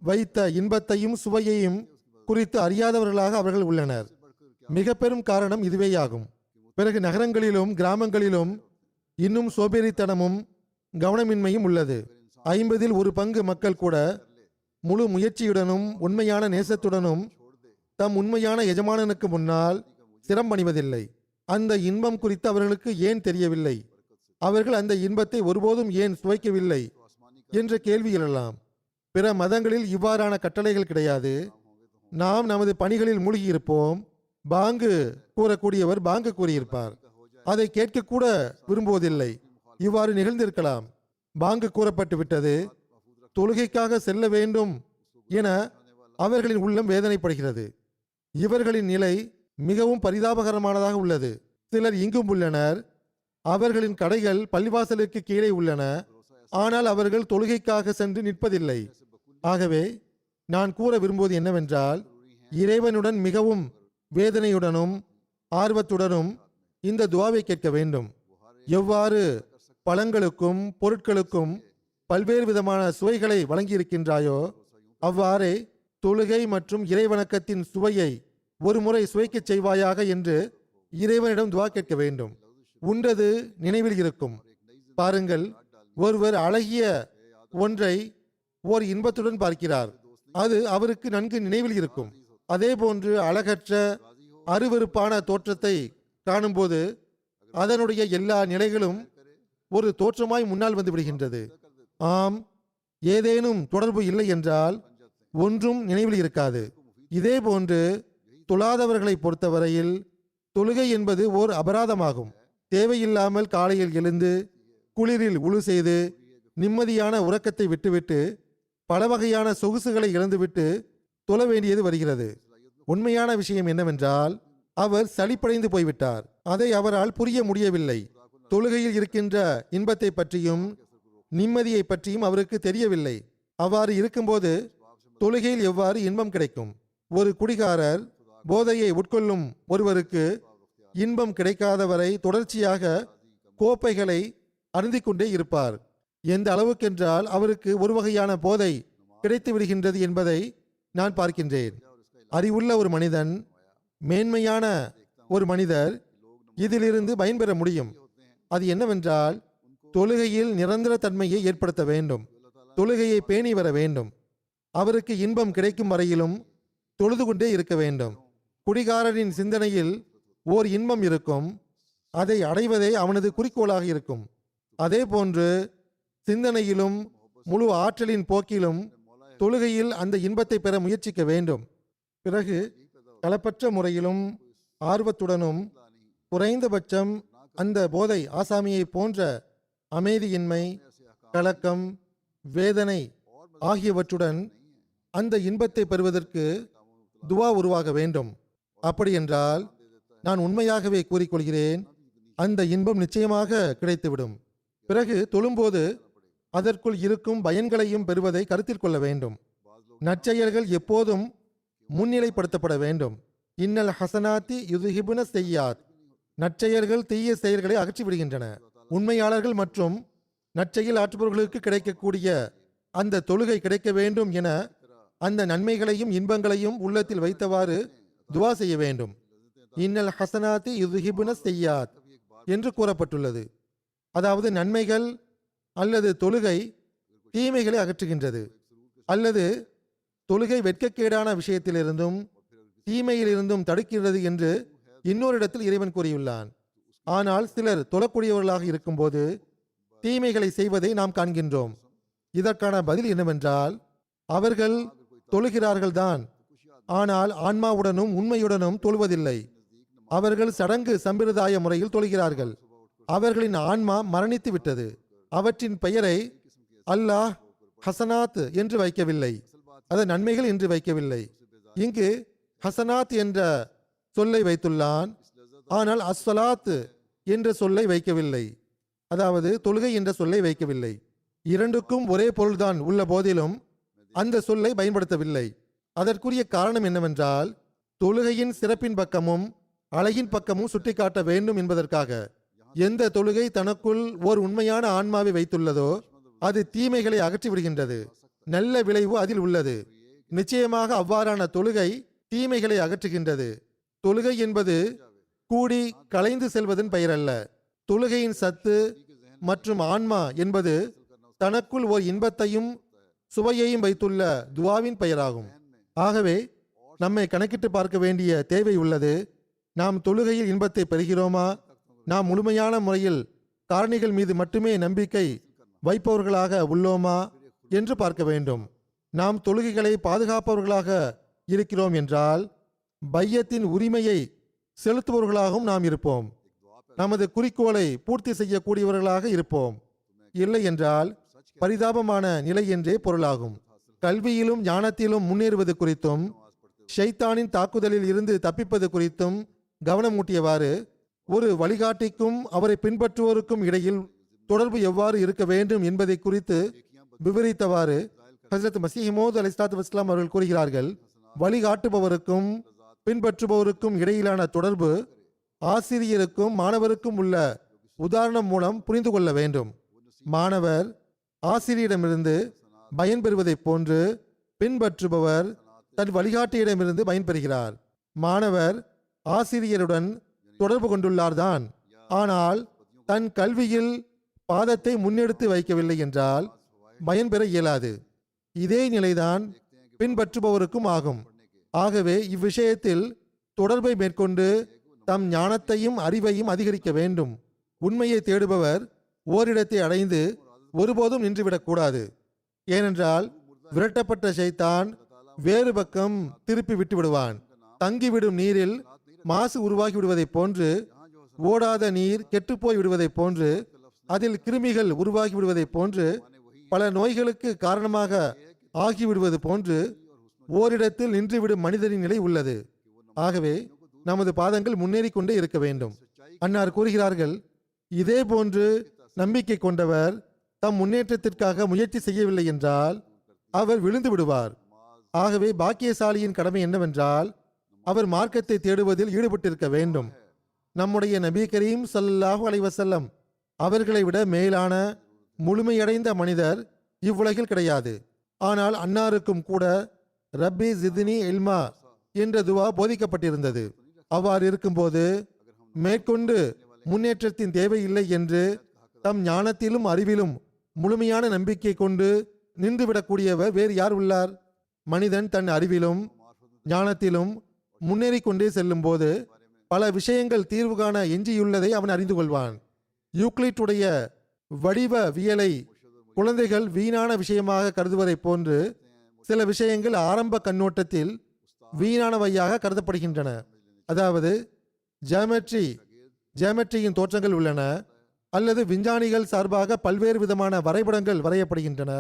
வைத்த இன்பத்தையும் சுவையையும் குறித்து அறியாதவர்களாக அவர்கள் உள்ளனர். மிக பெரும் காரணம் இதுவேயாகும். பிறகு நகரங்களிலும் கிராமங்களிலும் இன்னும் சோம்பேறித்தனமும் கவனமின்மையும் உள்ளது. 1/5 மக்கள் கூட முழு முயற்சியுடனும் உண்மையான நேசத்துடனும் தம் உண்மையான எஜமானனுக்கு முன்னால் சிரம்பணிவதில்லை. அந்த இன்பம் குறித்து அவர்களுக்கு ஏன் தெரியவில்லை, அவர்கள் அந்த இன்பத்தை ஒருபோதும் ஏன் சுவைக்கவில்லை என்ற கேள்வி எழலாம். பிற மதங்களில் இவ்வாறான கட்டளைகள் கிடையாது. நாம் நமது பணிகளில் மூழ்கியிருப்போம். பாங்கு கூறக்கூடியவர் பாங்கு கூறியிருப்பார், அதை கேட்கக்கூட விரும்புவதில்லை. இவ்வாறு நிகழ்ந்திருக்கலாம். பாங்கு கூறப்பட்டு விட்டது, தொழுகைக்காக செல்ல வேண்டும் என அவர்களின் உள்ளம் வேதனைப்படுகிறது. இவர்களின் நிலை மிகவும் பரிதாபகரமானதாக உள்ளது. சிலர் இங்கும் உள்ளனர். அவர்களின் கடைகள் பள்ளிவாசலுக்கு கீழே உள்ளன. ஆனால் அவர்கள் தொழுகைக்காக சென்று நிற்பதில்லை. ஆகவே நான் கூற விரும்புவது என்னவென்றால், இறைவனுடன் மிகவும் வேதனையுடனும் ஆர்வத்துடனும் இந்த துவாவை கேட்க வேண்டும். எவ்வாறு பழங்களுக்கும் பொருட்களுக்கும் பல்வேறு விதமான சுவைகளை வழங்கியிருக்கின்றாயோ அவ்வாறே தொழுகை மற்றும் இறைவணக்கத்தின் சுவையை ஒரு முறை சுவைக்கச் செய்வாயாக என்று இறைவனிடம் துவா கேட்க வேண்டும். உண்டது நினைவில் இருக்கும். பாருங்கள், ஒருவர் அழகிய ஒன்றை ஓர் இன்பத்துடன் பார்க்கிறார். அது அவருக்கு நன்கு நினைவில் இருக்கும். அதே போன்று அழகற்ற அருவருப்பான தோற்றத்தை காணும்போது அதனுடைய எல்லா நிலைகளும் ஒரு தோற்றமாய் முன்னால் வந்து விடுகின்றது. ஆம், ஏதேனும் தொடர்பு இல்லை என்றால் ஒன்றும் நினைவில் இருக்காது. இதே போன்று தொழாதவர்களை பொறுத்தவரையில் தொழுகை என்பது ஓர் அபராதமாகும். தேவையில்லாமல் காலையில் எழுந்து குளிரில் உழு செய்து நிம்மதியான உறக்கத்தை விட்டுவிட்டு பல வகையான சொகுசுகளை இழந்துவிட்டு தொழ வேண்டியது வருகிறது. உண்மையான விஷயம் என்னவென்றால் அவர் சலிப்படைந்து போய்விட்டார். அதை அவரால் புரிய முடியவில்லை. தொழுகையில் இருக்கின்ற இன்பத்தை பற்றியும் நிம்மதியை பற்றியும் அவருக்கு தெரியவில்லை. அவ்வாறு இருக்கும்போது தொழுகையில் எவ்வாறு இன்பம் கிடைக்கும்? ஒரு குடிகாரர் போதையை உட்கொள்ளும் ஒருவருக்கு இன்பம் கிடைக்காதவரை தொடர்ச்சியாக கோப்பைகளை அருந்திக்கொண்டே இருப்பார். எந்த அளவுக்கென்றால் அவருக்கு ஒரு வகையான போதை கிடைத்து விடுகின்றது என்பதை நான் பார்க்கின்றேன். அறிவுள்ள ஒரு மனிதன், மேன்மையான ஒரு மனிதர் இதிலிருந்து பயன்பெற முடியும். அது என்னவென்றால் தொழுகையில் நிரந்தர தன்மையை ஏற்படுத்த வேண்டும். தொழுகையை பேணி வர வேண்டும். அவருக்கு இன்பம் கிடைக்கும் வரையிலும் தொழுது கொண்டே இருக்க வேண்டும். குடிகாரரின் சிந்தனையில் ஓர் இன்பம் இருக்கும். அதை அடைவதே அவனது குறிக்கோளாக இருக்கும். அதே போன்று சிந்தனையிலும் முழு ஆற்றலின் போக்கிலும் தொழுகையில் அந்த இன்பத்தை பெற முயற்சிக்க வேண்டும். பிறகு களப்பற்ற முறையிலும் ஆர்வத்துடனும் குறைந்தபட்சம் அந்த போதை ஆசாமியை போன்ற அமைதியின்மை, கலக்கம், வேதனை ஆகியவற்றுடன் அந்த இன்பத்தை பெறுவதற்கு துவா உருவாக வேண்டும். அப்படியென்றால் நான் உண்மையாகவே கூறிக்கொள்கிறேன், அந்த இன்பம் நிச்சயமாக கிடைத்துவிடும். பிறகு தொழும்போது அதற்குள் இருக்கும் பயன்களையும் பெறுவதை கருத்தில் கொள்ள வேண்டும். நற்செயல்கள் எப்போதும் முன்னிலைப்படுத்தப்பட வேண்டும். இன்னல் ஹசனாத்தி யுதுஹிபுன செய்யாத். நற்செயல்கள் தீய செயல்களை அகற்றிவிடுகின்றன. உண்மையாளர்கள் மற்றும் நற்செயல் ஆற்றுபவர்களுக்கு கிடைக்கக்கூடிய அந்த தொழுகை கிடைக்க வேண்டும் என அந்த நன்மைகளையும் இன்பங்களையும் உள்ளத்தில் வைத்தவாறு துவா செய்ய வேண்டும். இன்னல் ஹசனாத்தி யுதுஹிபுன செய்யாத் என்று கூறப்பட்டுள்ளது. அதாவது நன்மைகள் அல்லது தொழுகை தீமைகளை அகற்றுகின்றது. அல்லது தொழுகை வெட்கக்கேடான விஷயத்திலிருந்தும் தீமையிலிருந்தும் தடுக்கிறது என்று இன்னொரு இடத்தில் இறைவன் கூறியுள்ளான். ஆனால் சிலர் தொழக்கூடியவர்களாக இருக்கும்போது தீமைகளை செய்வதை நாம் காண்கின்றோம். இதற்கான பதில் என்னவென்றால், அவர்கள் தொழுகிறார்கள்தான், ஆனால் ஆன்மாவுடனும் உண்மையுடனும் தொழுவதில்லை. அவர்கள் சடங்கு சம்பிரதாய முறையில் தொழுகிறார்கள். அவர்களின் ஆன்மா மரணித்து விட்டது. அவற்றின் பெயரை அல்லாஹ் ஹசனாத் என்று வைக்கவில்லை, அது நன்மைகள் என்று வைக்கவில்லை. இங்கு ஹசனாத் என்ற சொல்லை வைத்துள்ளான், ஆனால் அஸ்ஸலாத் என்ற சொல்லை வைக்கவில்லை, அதாவது தொழுகை என்ற சொல்லை வைக்கவில்லை. இரண்டுக்கும் ஒரே பொருள்தான் உள்ள போதிலும் அந்த சொல்லை பயன்படுத்தவில்லை. அதற்குரிய காரணம் என்னவென்றால், தொழுகையின் சிறப்பின் பக்கமும் அழகின் பக்கமும் சுட்டிக்காட்ட வேண்டும் என்பதற்காக. எந்த தொழுகை தனக்குள் ஓர் உண்மையான ஆன்மாவை வைத்துள்ளதோ அது தீமைகளை அகற்றி விடுகின்றது. நல்ல விளைவு அதில் உள்ளது. நிச்சயமாக அவ்வாறான தொழுகை தீமைகளை அகற்றுகின்றது. தொழுகை என்பது கூடி கலைந்து செல்வதன் பெயரல்ல. தொழுகையின் சத்து மற்றும் ஆன்மா என்பது தனக்குள் ஓர் இன்பத்தையும் சுவையையும் வைத்துள்ள துவாவின் பெயராகும். ஆகவே நம்மை கணக்கிட்டு பார்க்க வேண்டிய தேவை உள்ளது. நாம் தொழுகையில் இன்பத்தை பெறுகிறோமா? நாம் முழுமையான முறையில் காரணிகள் மீது மட்டுமே நம்பிக்கை வைப்பவர்களாக உள்ளோமா என்று பார்க்க வேண்டும். நாம் தொழுகைகளை பாதுகாப்பவர்களாக இருக்கிறோம் என்றால் பையத்தின் உரிமையை செலுத்துபவர்களாகவும் நாம் இருப்போம். நமது குறிக்கோளை பூர்த்தி செய்யக்கூடியவர்களாக இருப்போம். இல்லை என்றால் பரிதாபமான நிலை என்றே பொருளாகும். கல்வியிலும் ஞானத்திலும் முன்னேறுவது குறித்தும் ஷைத்தானின் தாக்குதலில் இருந்து தப்பிப்பது குறித்தும் கவனமூட்டியவாறு ஒரு வழிகாட்டிக்கும் அவரை பின்பற்றுவோருக்கும் இடையில் தொடர்பு எவ்வாறு இருக்க வேண்டும் என்பதை குறித்து விவரித்தவாறு ஹஜ்ரத் மஸீஹ் மவ்ஊத் அலைஹிஸ்ஸலாத்து வஸ்ஸலாம் அவர்கள் கூறுகிறார்கள், வழிகாட்டுபவருக்கும் பின்பற்றுபவருக்கும் இடையிலான தொடர்பு ஆசிரியருக்கும் மாணவருக்கும் உள்ள உதாரணம் மூலம் புரிந்து கொள்ள வேண்டும். மாணவர் ஆசிரியரிடமிருந்து பயன் பெறுவதைப் போன்று பின்பற்றுபவர் தன் வழிகாட்டியிடமிருந்து பயன்பெறுகிறார். மாணவர் ஆசிரியருடன் தொடர்பு கொண்டுள்ளார்தான், ஆனால் தன் கல்வியில் பாதத்தை முன்னெடுத்து வைக்கவில்லை என்றால் பயன்பெற இயலாது. இதே நிலைதான் பின்பற்றுபவருக்கும் ஆகும். ஆகவே இவ்விஷயத்தில் தொடர்பை மேற்கொண்டு தம் ஞானத்தையும் அறிவையும் அதிகரிக்க வேண்டும். உண்மையை தேடுபவர் ஓரிடத்தை அடைந்து ஒருபோதும் நின்றுவிடக்கூடாது. ஏனென்றால் விரட்டப்பட்ட ஷைத்தான் வேறு பக்கம் திருப்பி விட்டு விடுவான். தங்கிவிடும் நீரில் மாசு உருவாகி விடுவதைப் போன்று, ஓடாத நீர் கெட்டுப்போய் விடுவதைப் போன்று, அதில் கிருமிகள் உருவாகி விடுவதைப் போன்று, பல நோய்களுக்கு காரணமாக ஆகிவிடுவது போன்று ஓரிடத்தில் நின்றுவிடும் மனிதரின் நிலை உள்ளது. ஆகவே நமது பாதங்கள் முன்னேறி கொண்டே இருக்க வேண்டும். அன்னார் கூறுகிறார்கள், இதே போன்று நம்பிக்கை கொண்டவர் தம் முன்னேற்றத்திற்காக முயற்சி செய்யவில்லை என்றால் அவர் விழுந்து விடுவார். ஆகவே பாக்கியசாலியின் கடமை என்னவென்றால் அவர் மார்க்கத்தை தேடுவதில் ஈடுபட்டிருக்க வேண்டும். நம்முடைய நபி கரீம் ஸல்லல்லாஹு அலைஹி வஸல்லம் அவர்களை விட மேலான முழுமையடைந்த மனிதர் இவ்வுலகில் கிடையாது. ஆனால் அன்னாருக்கும் கூட ரப்பி ஜித்னி இல்மா என்ற துவா போதிக்கப்பட்டிருந்தது. அவ்வாறு இருக்கும்போது மேற்கொண்டு முன்னேற்றத்தின் தேவையில்லை என்று தம் ஞானத்திலும் அறிவிலும் முழுமையான நம்பிக்கை கொண்டு நின்றுவிடக்கூடியவர் வேறு யார் உள்ளார்? மனிதன் தன் அறிவிலும் ஞானத்திலும் முன்னேறி கொண்டே செல்லும் போது பல விஷயங்கள் தீர்வு காண எஞ்சியுள்ளதை அவன் அறிந்து கொள்வான். யூக்ளிட்டுடைய வடிவவியலை குழந்தைகள் வீணான விஷயமாக கருதுவதைப் போன்று சில விஷயங்கள் ஆரம்ப கண்ணோட்டத்தில் வீணானவையாக கருதப்படுகின்றன. அதாவது ஜியாமெட்ரியின் தோற்றங்கள் உள்ளன, அல்லது விஞ்ஞானிகள் சார்பாக பல்வேறு விதமான வரைபடங்கள் வரையப்படுகின்றன.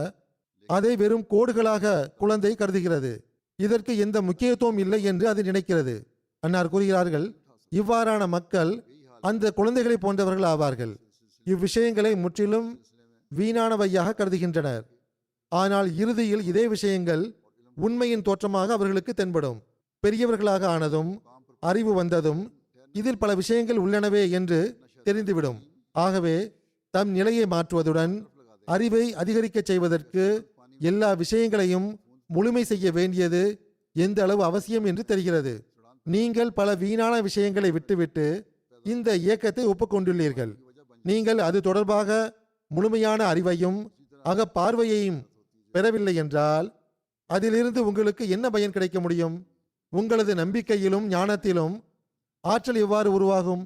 அதை வெறும் கோடுகளாக குழந்தை கருதுகிறது. இதற்கு எந்த முக்கியத்துவம் இல்லை என்று அது நினைக்கிறது. அன்னார் கூறுகிறார்கள், இவ்வாறான மக்கள் அந்த குழந்தைகளை போன்றவர்கள் ஆவார்கள். இவ்விஷயங்களை முற்றிலும் வீணானவையாக கருதுகின்றனர். ஆனால் இறுதியில் இதே விஷயங்கள் உண்மையின் தோற்றமாக அவர்களுக்கு தென்படும். பெரியவர்களாக ஆனதும் அறிவு வந்ததும் இதில் பல விஷயங்கள் உள்ளனவே என்று தெரிந்துவிடும். ஆகவே தம் நிலையை மாற்றுவதுடன் அறிவை அதிகரிக்கச் செய்வதற்கு எல்லா விஷயங்களையும் முழுமை செய்ய வேண்டியது எந்த அளவு அவசியம் என்று தெரிகிறது. நீங்கள் பல வீணான விஷயங்களை விட்டுவிட்டு இந்த இயக்கத்தை ஒப்புக்கொண்டுள்ளீர்கள். நீங்கள் அது தொடர்பாக முழுமையான அறிவையும் அகப்பார்வையையும் பெறவில்லை என்றால் அதிலிருந்து உங்களுக்கு என்ன பயன் கிடைக்க முடியும்? உங்களது நம்பிக்கையிலும் ஞானத்திலும் ஆற்றல் எவ்வாறு உருவாகும்?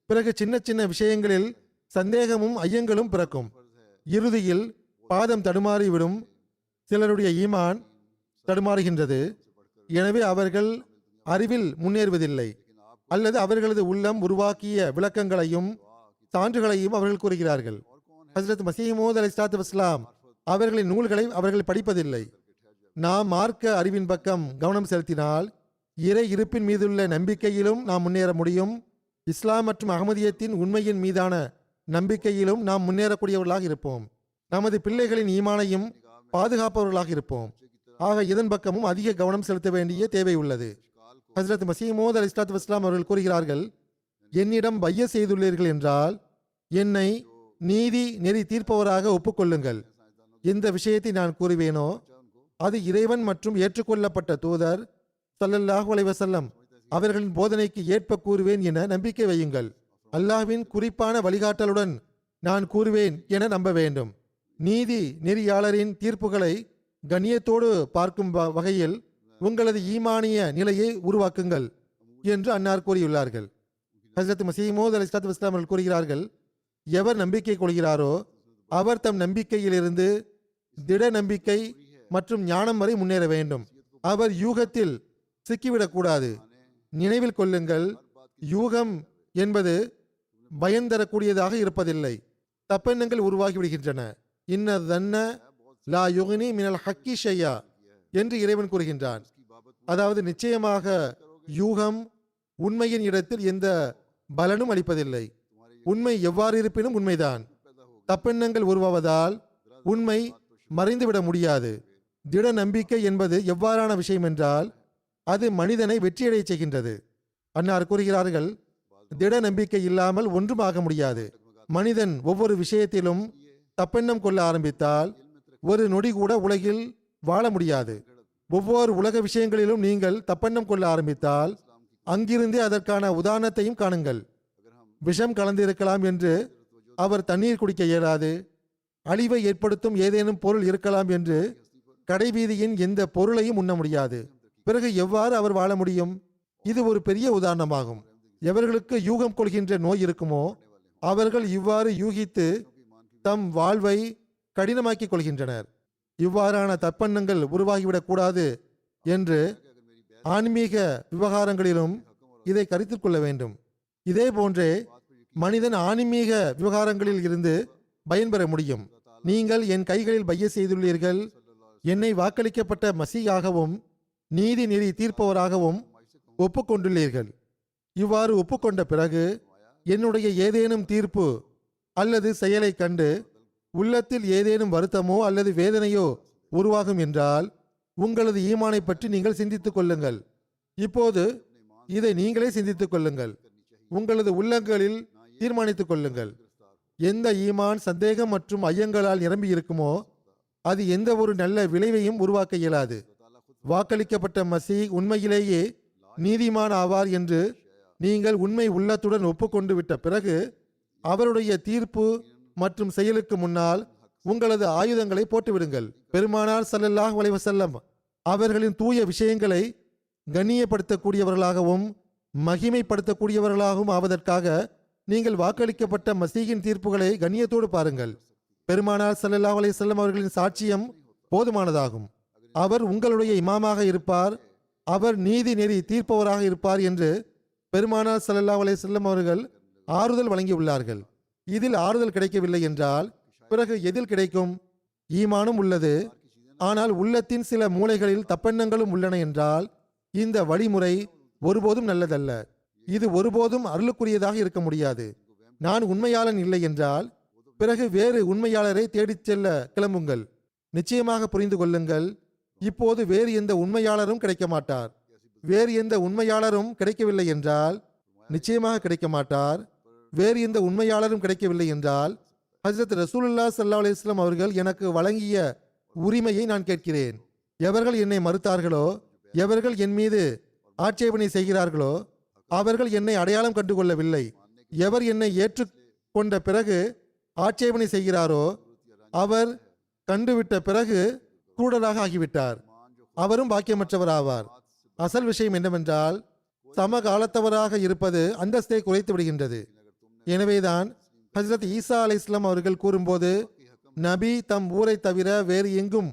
பிறகு சின்ன சின்ன விஷயங்களில் சந்தேகமும் ஐயங்களும் பிறக்கும். இறுதியில் பாதம் தடுமாறிவிடும். சிலருடைய ஈமான் தடுமாறுகின்றது. எனவே அவர்கள் அறிவில் முன்னேறுவதில்லை, அல்லது அவர்களது உள்ளம் உருவாக்கிய விளக்கங்களையும் சான்றுகளையும் அவர்கள் கூறுகிறார்கள். ஹஸ்ரத் மஸீஹ் மவ்ஊத் அலைஹிஸ்ஸலாத்து வஸ்ஸலாம் அவர்களின் நூல்களை அவர்கள் படிப்பதில்லை. நாம் மார்க்க அறிவின் பக்கம் கவனம் செலுத்தினால் இறை இருப்பின் மீதுள்ள நம்பிக்கையிலும் நாம் முன்னேற முடியும். இஸ்லாம் மற்றும் அகமதியத்தின் உண்மையின் மீதான நம்பிக்கையிலும் நாம் முன்னேறக்கூடியவர்களாக இருப்போம். நமது பிள்ளைகளின் ஈமானையும் பாதுகாப்பவர்களாக இருப்போம். ஆக இதன் பக்கமும் அதிக கவனம் செலுத்த வேண்டிய தேவை உள்ளது. ஹஸ்ரத் மஸீஹ் மவ்ஊத் அலைஹிஸ்ஸலாத்து வஸ்ஸலாம் அவர்கள் கூறுகிறார்கள், என்னிடம் பைய செய்துள்ளீர்கள் என்றால் என்னை நீதி நெறி தீர்ப்பவராக ஒப்புக்கொள்ளுங்கள். எந்த விஷயத்தை நான் கூறுவேனோ அது இறைவன் மற்றும் ஏற்றுக்கொள்ளப்பட்ட தூதர் ஸல்லல்லாஹு அலைஹி வஸல்லம் அவர்களின் போதனைக்கு ஏற்ப கூறுவேன் என நம்பிக்கை வையுங்கள். அல்லாஹ்வின் குறிப்பான வழிகாட்டலுடன் நான் கூறுவேன் என நம்ப வேண்டும். நீதி நெறியாளரின் தீர்ப்புகளை கண்ணியத்தோடு பார்க்கும் வகையில் உங்களது ஈமானிய நிலையை உருவாக்குங்கள் என்று அன்னார் கூறியுள்ளார்கள். ஹஜ்ரத் மஸீஹ் மவ்ஊத் அலைஹிஸ்ஸலாத்து வஸ்ஸலாம் அவர்கள் கூறுகிறார்கள், எவர் நம்பிக்கை கொள்கிறாரோ அவர் தம் நம்பிக்கையிலிருந்து திட நம்பிக்கை மற்றும் ஞானம் வரை முன்னேற வேண்டும். அவர் யூகத்தில் சிக்கிவிடக்கூடாது. நினைவில் கொள்ளுங்கள், யூகம் என்பது பயன் தரக்கூடியதாக இருப்பதில்லை. தப்பெண்ணங்கள் உருவாகிவிடுகின்றன. இன்ன தன்ன லா யுக்னி மினல் ஹக்கி ஷையா என்று இறைவன் கூறுகின்றான். அதாவது நிச்சயமாக யூகம் உண்மையின் இடத்தில் எந்த பலனும் அளிப்பதில்லை. உண்மை எவ்வாறு இருப்பினும் உண்மைதான். தப்பெண்ணங்கள் உருவாவதால் உண்மை மறைந்துவிட முடியாது. திட நம்பிக்கை என்பது எவ்வாறான விஷயம் என்றால் அது மனிதனை வெற்றியடைய செய்கின்றது. அன்னார் கூறுகிறார்கள், திட நம்பிக்கை இல்லாமல் ஒன்றும் ஆக முடியாது. மனிதன் ஒவ்வொரு விஷயத்திலும் தப்பெண்ணம் கொள்ள ஆரம்பித்தால் ஒரு நொடி கூட உலகில் வாழ முடியாது. ஒவ்வொரு உலக விஷயங்களிலும் நீங்கள் தப்பெண்ணம் கொள்ள ஆரம்பித்தால் அங்கிருந்தே அதற்கான உதாரணத்தையும் காணுங்கள். விஷம் கலந்திருக்கலாம் என்று அவர் தண்ணீர் குடிக்க இயலாது. அழிவை ஏற்படுத்தும் ஏதேனும் பொருள் இருக்கலாம் என்று கடைவீதியின் எந்த பொருளையும் உண்ண முடியாது. பிறகு எவ்வாறு அவர் வாழ முடியும்? இது ஒரு பெரிய உதாரணமாகும். எவர்களுக்கு யூகம் கொள்கின்ற நோய் இருக்குமோ அவர்கள் இவ்வாறு யூகித்து தம் வாழ்வை கடினமாக்கிக் கொள்கின்றனர். இவ்வாறான தப்பெண்ணங்கள் உருவாகிவிடக் கூடாது என்று ஆன்மீக விவகாரங்களிலும் இதை கருத்தில் கொள்ள வேண்டும். இதே போன்றே மனிதன் ஆன்மீக விவகாரங்களில் இருந்து பயன்பெற முடியும். நீங்கள் என் கைகளில் பைய செய்துள்ளீர்கள், என்னை வாக்களிக்கப்பட்ட மசீயாகவும் நீதி நெறி தீர்ப்பவராகவும் ஒப்புக்கொண்டுள்ளீர்கள். இவ்வாறு ஒப்புக்கொண்ட பிறகு என்னுடைய ஏதேனும் தீர்ப்பு அல்லது செயலை கண்டு உள்ளத்தில் ஏதேனும் வருத்தமோ அல்லது வேதனையோ உருவாகும் என்றால் உங்களது ஈமானை பற்றி நீங்கள் சிந்தித்துக் கொள்ளுங்கள். இப்போது இதை நீங்களே சிந்தித்துக் கொள்ளுங்கள். உங்களது உள்ளங்களில் தீர்மானித்துக் கொள்ளுங்கள். எந்த ஈமான் சந்தேகம் மற்றும் ஐயங்களால் நிரம்பி இருக்குமோ அது எந்த ஒரு நல்ல விளைவையும் உருவாக்க இயலாது. வாக்களிக்கப்பட்ட மசீஹ் உண்மையிலேயே நீதிமான் ஆவார் என்று நீங்கள் உண்மை உள்ளத்துடன் ஒப்புக்கொண்டு விட்ட பிறகு அவருடைய தீர்ப்பு மற்றும் செயலுக்கு முன்னால் உங்களது ஆயுதங்களை போட்டுவிடுங்கள். பெருமானார் ஸல்லல்லாஹு அலைஹி வஸல்லம் அவர்களின் தூய விஷயங்களை கண்ணியப்படுத்தக்கூடியவர்களாகவும் மகிமைப்படுத்தக்கூடியவர்களாகவும் ஆவதற்காக நீங்கள் வாக்களிக்கப்பட்ட மசீகின் தீர்ப்புகளை கண்ணியத்தோடு பாருங்கள். பெருமானார் ஸல்லல்லாஹு அலைஹி வஸல்லம் அவர்களின் சாட்சியம் போதுமானதாகும். அவர் உங்களுடைய இமாமாக இருப்பார், அவர் நீதி நெறி தீர்ப்பவராக இருப்பார் என்று பெருமானார் ஸல்லல்லாஹு அலைஹி வஸல்லம் அவர்கள் ஆறுதல் வழங்கியுள்ளார்கள். இதில் ஆறுதல் கிடைக்கவில்லை என்றால் பிறகு எதில் கிடைக்கும்? ஈமானும் உள்ளது, ஆனால் உள்ளத்தின் சில மூலைகளில் தப்பெண்ணங்களும் உள்ளன என்றால் இந்த வழிமுறை ஒருபோதும் நல்லதல்ல. இது ஒருபோதும் அருளுக்குரியதாக இருக்க முடியாது. நான் உண்மையாளன் இல்லை என்றால் பிறகு வேறு உண்மையாளரை தேடிச் செல்ல கிளம்புங்கள். நிச்சயமாக புரிந்து கொள்ளுங்கள், இப்போது வேறு எந்த உண்மையாளரும் கிடைக்க மாட்டார். வேறு எந்த உண்மையாளரும் கிடைக்கவில்லை என்றால் நிச்சயமாக கிடைக்க மாட்டார். வேறு எந்த உண்மையாளரும் கிடைக்கவில்லை என்றால் ஹஜ்ரத் ரசூலுல்லாஹ் ஸல்லல்லாஹு அலைஹி வஸல்லம் அவர்கள் எனக்கு வழங்கிய உரிமையை நான் கேட்கிறேன். எவர்கள் என்னை மறுத்தார்களோ, எவர்கள் என் மீது ஆட்சேபனை செய்கிறார்களோ அவர்கள் என்னை அடையாளம் கண்டு கொள்ளவில்லை. எவர் என்னை ஏற்றுக்கொண்ட பிறகு ஆட்சேபனை செய்கிறாரோ அவர் கண்டுவிட்ட பிறகு குருடராக ஆகிவிட்டார். அவரும் பாக்கியமற்றவர் ஆவார். அசல் விஷயம் என்னவென்றால் சமகாலத்தவராக இருப்பது அந்தஸ்தை குறைத்து விடுகின்றது. எனவேதான் ஹஜ்ரத் ஈசா அலைஹிஸ்ஸலாம் அவர்கள் கூறும்போது நபி தம் ஊரை தவிர வேறு எங்கும்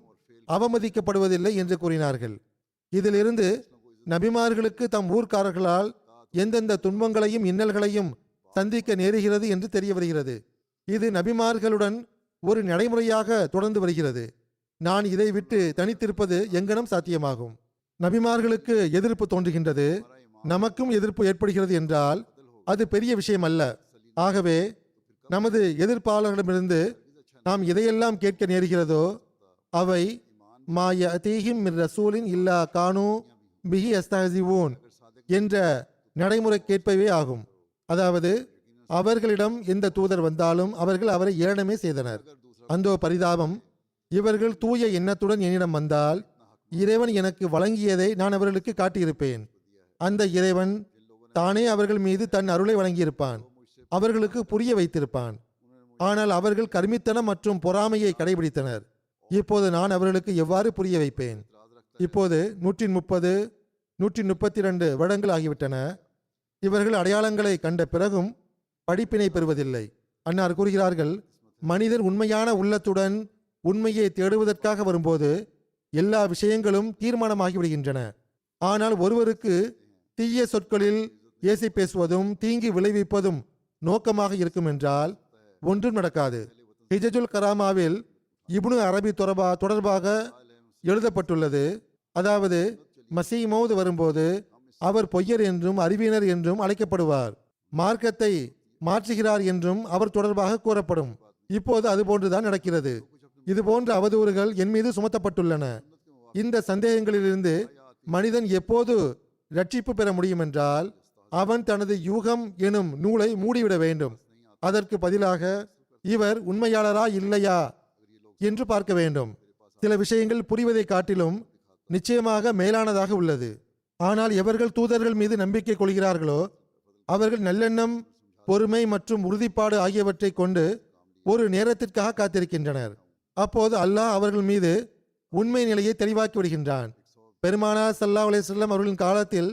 அவமதிக்கப்படுவதில்லை என்று கூறினார்கள். இதிலிருந்து நபிமார்களுக்கு தம் ஊர்க்காரர்களால் எந்தெந்த துன்பங்களையும் இன்னல்களையும் சந்திக்க நேருகிறது என்று தெரிய வருகிறது. இது நபிமார்களுடன் ஒரு நடைமுறையாக தொடர்ந்து வருகிறது. நான் இதை விட்டு தனித்திருப்பது எங்கனம் சாத்தியமாகும்? நபிமார்களுக்கு எதிர்ப்பு தோன்றுகின்றது, நமக்கும் எதிர்ப்பு ஏற்படுகிறது என்றால் அது பெரிய விஷயம் அல்ல. ஆகவே நமது எதிர்ப்பாளர்களிடமிருந்து நாம் எதையெல்லாம் கேட்க நேருகிறதோ அவை மா யஅதீஹிம் மிர் ரசூலின் இல்லா கானூ பிஹி யஸ்தஹ்ஸிஊன் என்ற நடைமுறை கேட்பவே ஆகும். அதாவது அவர்களிடம் எந்த தூதர் வந்தாலும் அவர்கள் அவரை ஏளனமே செய்தனர். அந்தோ பரிதாபம், இவர்கள் தூய எண்ணத்துடன் என்னிடம் வந்தால் இறைவன் எனக்கு வழங்கியதை நான் அவர்களுக்கு காட்டியிருப்பேன். அந்த இறைவன் தானே அவர்கள் மீது தன் அருளை வழங்கியிருப்பான், அவர்களுக்கு புரிய வைத்திருப்பான். ஆனால் அவர்கள் கர்மித்தனம் மற்றும் பொறாமையை கடைபிடித்தனர். இப்போது நான் அவர்களுக்கு எவ்வாறு புரிய வைப்பேன்? இப்போது 130, 132 வருடங்கள் ஆகிவிட்டன. இவர்கள் அடையாளங்களை கண்ட பிறகும் படிப்பினை பெறுவதில்லை. அன்னார் கூறுகிறார்கள், மனிதர் உண்மையான உள்ளத்துடன் உண்மையை தேடுவதற்காக வரும்போது எல்லா விஷயங்களும் தீர்மானமாகிவிடுகின்றன. ஆனால் ஒருவருக்கு தீய சொற்களில் ஏசி பேசுவதும் தீங்கு விளைவிப்பதும் நோக்கமாக இருக்கும் என்றால் ஒன்றும் நடக்காது. ஹிஜ்ஜுல் கராமாவில் இப்னு அரபி தொடர்பாக எழுதப்பட்டுள்ளது. அதாவது மசீஹ் மௌத் வரும்போது அவர் பொய்யர் என்றும் அறிவியனர் என்றும் அழைக்கப்படுவார், மார்க்கத்தை மாற்றுகிறார் என்றும் அவர் தொடர்பாக கூறப்படும். இப்போது அதுபோன்றுதான் நடக்கிறது. இதுபோன்ற அவதூறுகள் என் மீது சுமத்தப்பட்டுள்ளன. இந்த சந்தேகங்களிலிருந்து மனிதன் எப்போது ரட்சிப்பு பெற முடியும் என்றால் அவன் தனது யூகம் எனும் நூலை மூடிவிட வேண்டும். அதற்கு பதிலாக இவர் உண்மையாளரா இல்லையா என்று பார்க்க வேண்டும். சில விஷயங்கள் புரிவதை காட்டிலும் நிச்சயமாக மேலானதாக உள்ளது. ஆனால் எவர்கள் தூதர்கள் மீது நம்பிக்கை கொள்கிறார்களோ அவர்கள் நல்லெண்ணம், பொறுமை மற்றும் உறுதிப்பாடு ஆகியவற்றை கொண்டு ஒரு நேரத்திற்காக காத்திருக்கின்றனர். அப்போது அல்லாஹ் அவர்கள் மீது உண்மை நிலையை தெளிவாக்கி விடுகின்றான். பெருமானார் ஸல்லல்லாஹு அலைஹி வஸல்லம் அவர்களின் காலத்தில்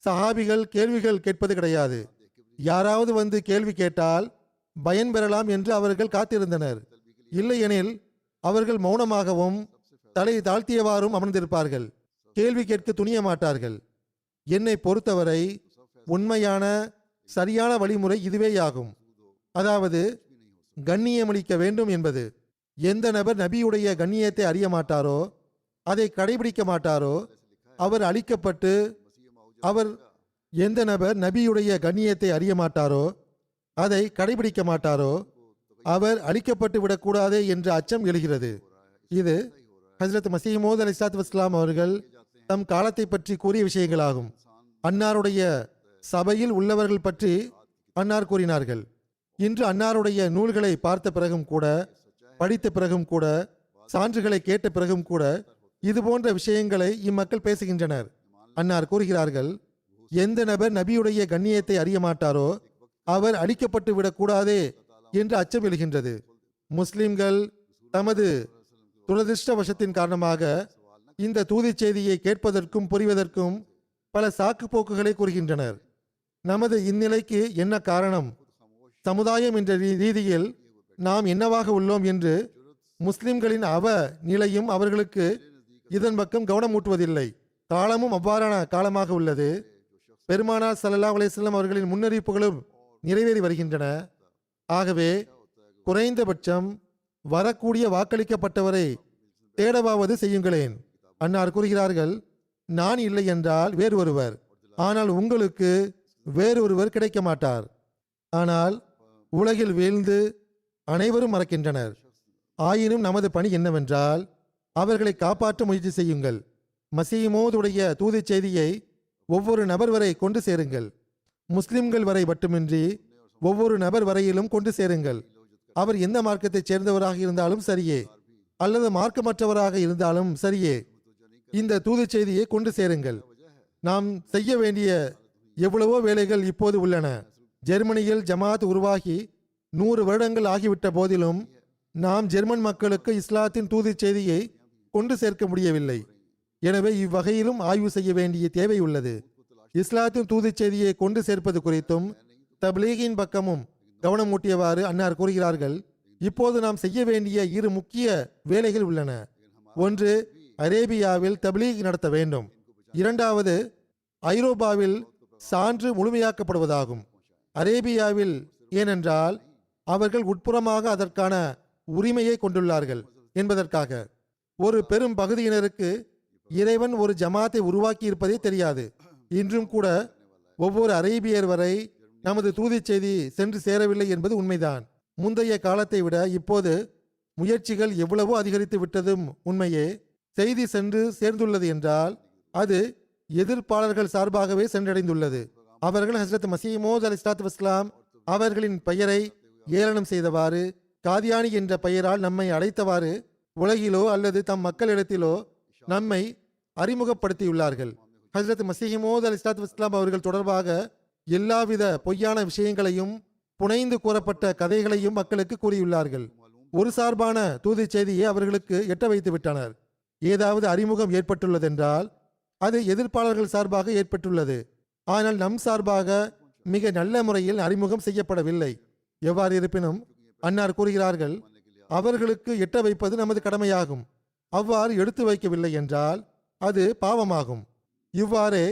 சஹாபிகள் கேள்விகள் கேட்பது கிடையாது. யாராவது வந்து கேள்வி கேட்டால் பயன் பெறலாம் என்று அவர்கள் காத்திருந்தனர். இல்லையெனில் அவர்கள் மௌனமாகவும் தலை தாழ்த்தியவாறும் அமர்ந்திருப்பார்கள். கேள்வி கேட்க துணிய மாட்டார்கள். என்னை பொறுத்தவரை உண்மையான சரியான வழிமுறை இதுவேயாகும். அதாவது கண்ணியமளிக்க வேண்டும் என்பது. எந்த நபர் நபியுடைய கண்ணியத்தை அறிய மாட்டாரோ, அதை கடைபிடிக்க மாட்டாரோ அவர் அழிக்கப்பட்டு எந்த நபர் நபியுடைய கண்ணியத்தை அறிய மாட்டாரோ அதை கடைபிடிக்க மாட்டாரோ அவர் அழிக்கப்பட்டு விடக்கூடாதே என்ற அச்சம் எழுகிறது. இது ஹஜ்ரத் மசீஹ் மௌஊத் அலைஹிஸ்ஸலாத்து வஸ்ஸலாம் அவர்கள் தம் காலத்தை பற்றி கூறிய விஷயங்களாகும். அன்னாருடைய சபையில் உள்ளவர்கள் பற்றி அன்னார் கூறினார்கள். இன்று அன்னாருடைய நூல்களை பார்த்த பிறகும் கூட, படித்த பிறகும் கூட, சான்றுகளை கேட்ட பிறகும் கூட இது போன்ற விஷயங்களை இம்மக்கள் பேசுகின்றனர். அன்னார் கூறுகிறார்கள், எந்த நபர் நபியுடைய கண்ணியத்தை அறிய மாட்டாரோ அவர் அழிக்கப்பட்டு விடக்கூடாதே என்று அச்சம் எழுகின்றது. முஸ்லிம்கள் தமது துரதிருஷ்டவசத்தின் காரணமாக இந்த தூதி செய்தியை கேட்பதற்கும் புரிவதற்கும் பல சாக்கு போக்குகளை கூறுகின்றனர். நமது இந்நிலைக்கு என்ன காரணம்? சமுதாயம் என்ற ரீதியில் நாம் என்னவாக உள்ளோம் என்று முஸ்லிம்களின் அவ நிலையும் அவர்களுக்கு இதன் பக்கம் கவனமூட்டுவதில்லை. காலமும் அவ்வாறான காலமாக உள்ளது. பெருமானார் ஸல்லல்லாஹு அலைஹி வஸல்லம் அவர்களின் முன்னறிவிப்புகளும் நிறைவேறி வருகின்றன. ஆகவே குறைந்தபட்சம் வரக்கூடிய வாக்களிக்கப்பட்டவரை தேடவாவது செய்யுங்களேன். அன்னார் கூறுகிறார்கள், நான் இல்லை என்றால் வேறு ஒருவர், ஆனால் உங்களுக்கு வேறொருவர் கிடைக்க மாட்டார். ஆனால் உலகில் வீழ்ந்து அனைவரும் மறக்கின்றனர். ஆயினும் நமது பணி என்னவென்றால் அவர்களை காப்பாற்ற முயற்சி செய்யுங்கள். மசீமோதுடைய தூது செய்தியை ஒவ்வொரு நபர் வரை கொண்டு சேருங்கள். முஸ்லிம்கள் வரை மட்டுமின்றி ஒவ்வொரு நபர் வரையிலும் கொண்டு சேருங்கள். அவர் எந்த மார்க்கத்தைச் சேர்ந்தவராக இருந்தாலும் சரியே, அல்லது மார்க்கமற்றவராக இருந்தாலும் சரியே, இந்த தூது செய்தியை கொண்டு சேருங்கள். நாம் செய்ய வேண்டிய எவ்வளவோ வேலைகள் இப்போது உள்ளன. ஜெர்மனியில் ஜமாத் உருவாகி 100 வருடங்கள் ஆகிவிட்ட போதிலும் நாம் ஜெர்மன் மக்களுக்கு இஸ்லாத்தின் தூது செய்தியை கொண்டு சேர்க்க முடியவில்லை. எனவே இவ்வகையிலும் ஆய்வு செய்ய வேண்டிய தேவை உள்ளது. இஸ்லாத்தின் தூது செய்தியை கொண்டு சேர்ப்பது குறித்தும் தப்லீகின் பக்கமும் கவனமூட்டியவாறு அன்னார் கூறுகிறார்கள், இப்போது நாம் செய்ய வேண்டிய 2 முக்கிய வேலைகள் உள்ளன. ஒன்று, அரேபியாவில் தப்லீக் நடத்த வேண்டும். இரண்டாவது, ஐரோப்பாவில் சான்று முழுமையாக்கப்படுவதாகும். அரேபியாவில் ஏனென்றால் அவர்கள் உட்புறமாக அதற்கான உரிமையை கொண்டுள்ளார்கள் என்பதற்காக. ஒரு பெரும் பகுதியினருக்கு இறைவன் ஒரு ஜமாத்தை உருவாக்கி இருப்பதே தெரியாது. இன்றும் கூட ஒவ்வொரு அரேபியர் வரை நமது தூதி செய்தி சென்று சேரவில்லை என்பது உண்மைதான். முந்தைய காலத்தை விட இப்போது முயற்சிகள் எவ்வளவோ அதிகரித்து விட்டதும் உண்மையே. செய்தி சென்று சேர்ந்துள்ளது என்றால் அது எதிர்ப்பாளர்கள் சார்பாகவே சென்றடைந்துள்ளது. அவர்கள் ஹஸ்ரத் மஸீஹ் மவ்ஊத் அலைஹிஸ்ஸலாத்து வஸ்ஸலாம் அவர்களின் பெயரை ஏளனம் செய்தவாறு, காதியானி என்ற பெயரால் நம்மை அழைத்தவாறு உலகிலோ அல்லது தம் மக்களிடத்திலோ நம்மை அறிமுகப்படுத்தியுள்ளார்கள். ஹஸ்ரத் மஸீஹ் மவ்ஊத் அலைஹிஸ்ஸலாத்து வஸ்ஸலாம் அவர்கள் தொடர்பாக எல்லாவித பொய்யான விஷயங்களையும் புனைந்து கூறப்பட்ட கதைகளையும் மக்களுக்கு கூறியுள்ளார்கள். ஒரு சார்பான தூது செய்தியை அவர்களுக்கு எட்ட வைத்து விட்டனர். ஏதாவது அறிமுகம் ஏற்பட்டுள்ளதென்றால் அது எதிர்ப்பாளர்கள் சார்பாக ஏற்பட்டுள்ளது. ஆனால் நம் சார்பாக மிக நல்ல முறையில் அறிமுகம் செய்யப்படவில்லை. எவ்வாறு இருப்பினும் அன்னார் கூறுகிறார்கள், அவர்களுக்கு எட்ட வைப்பது நமது கடமையாகும். அவ்வாறு எடுத்து வைக்கவில்லை என்றால் அது பாவமாகும். இவ்வாறே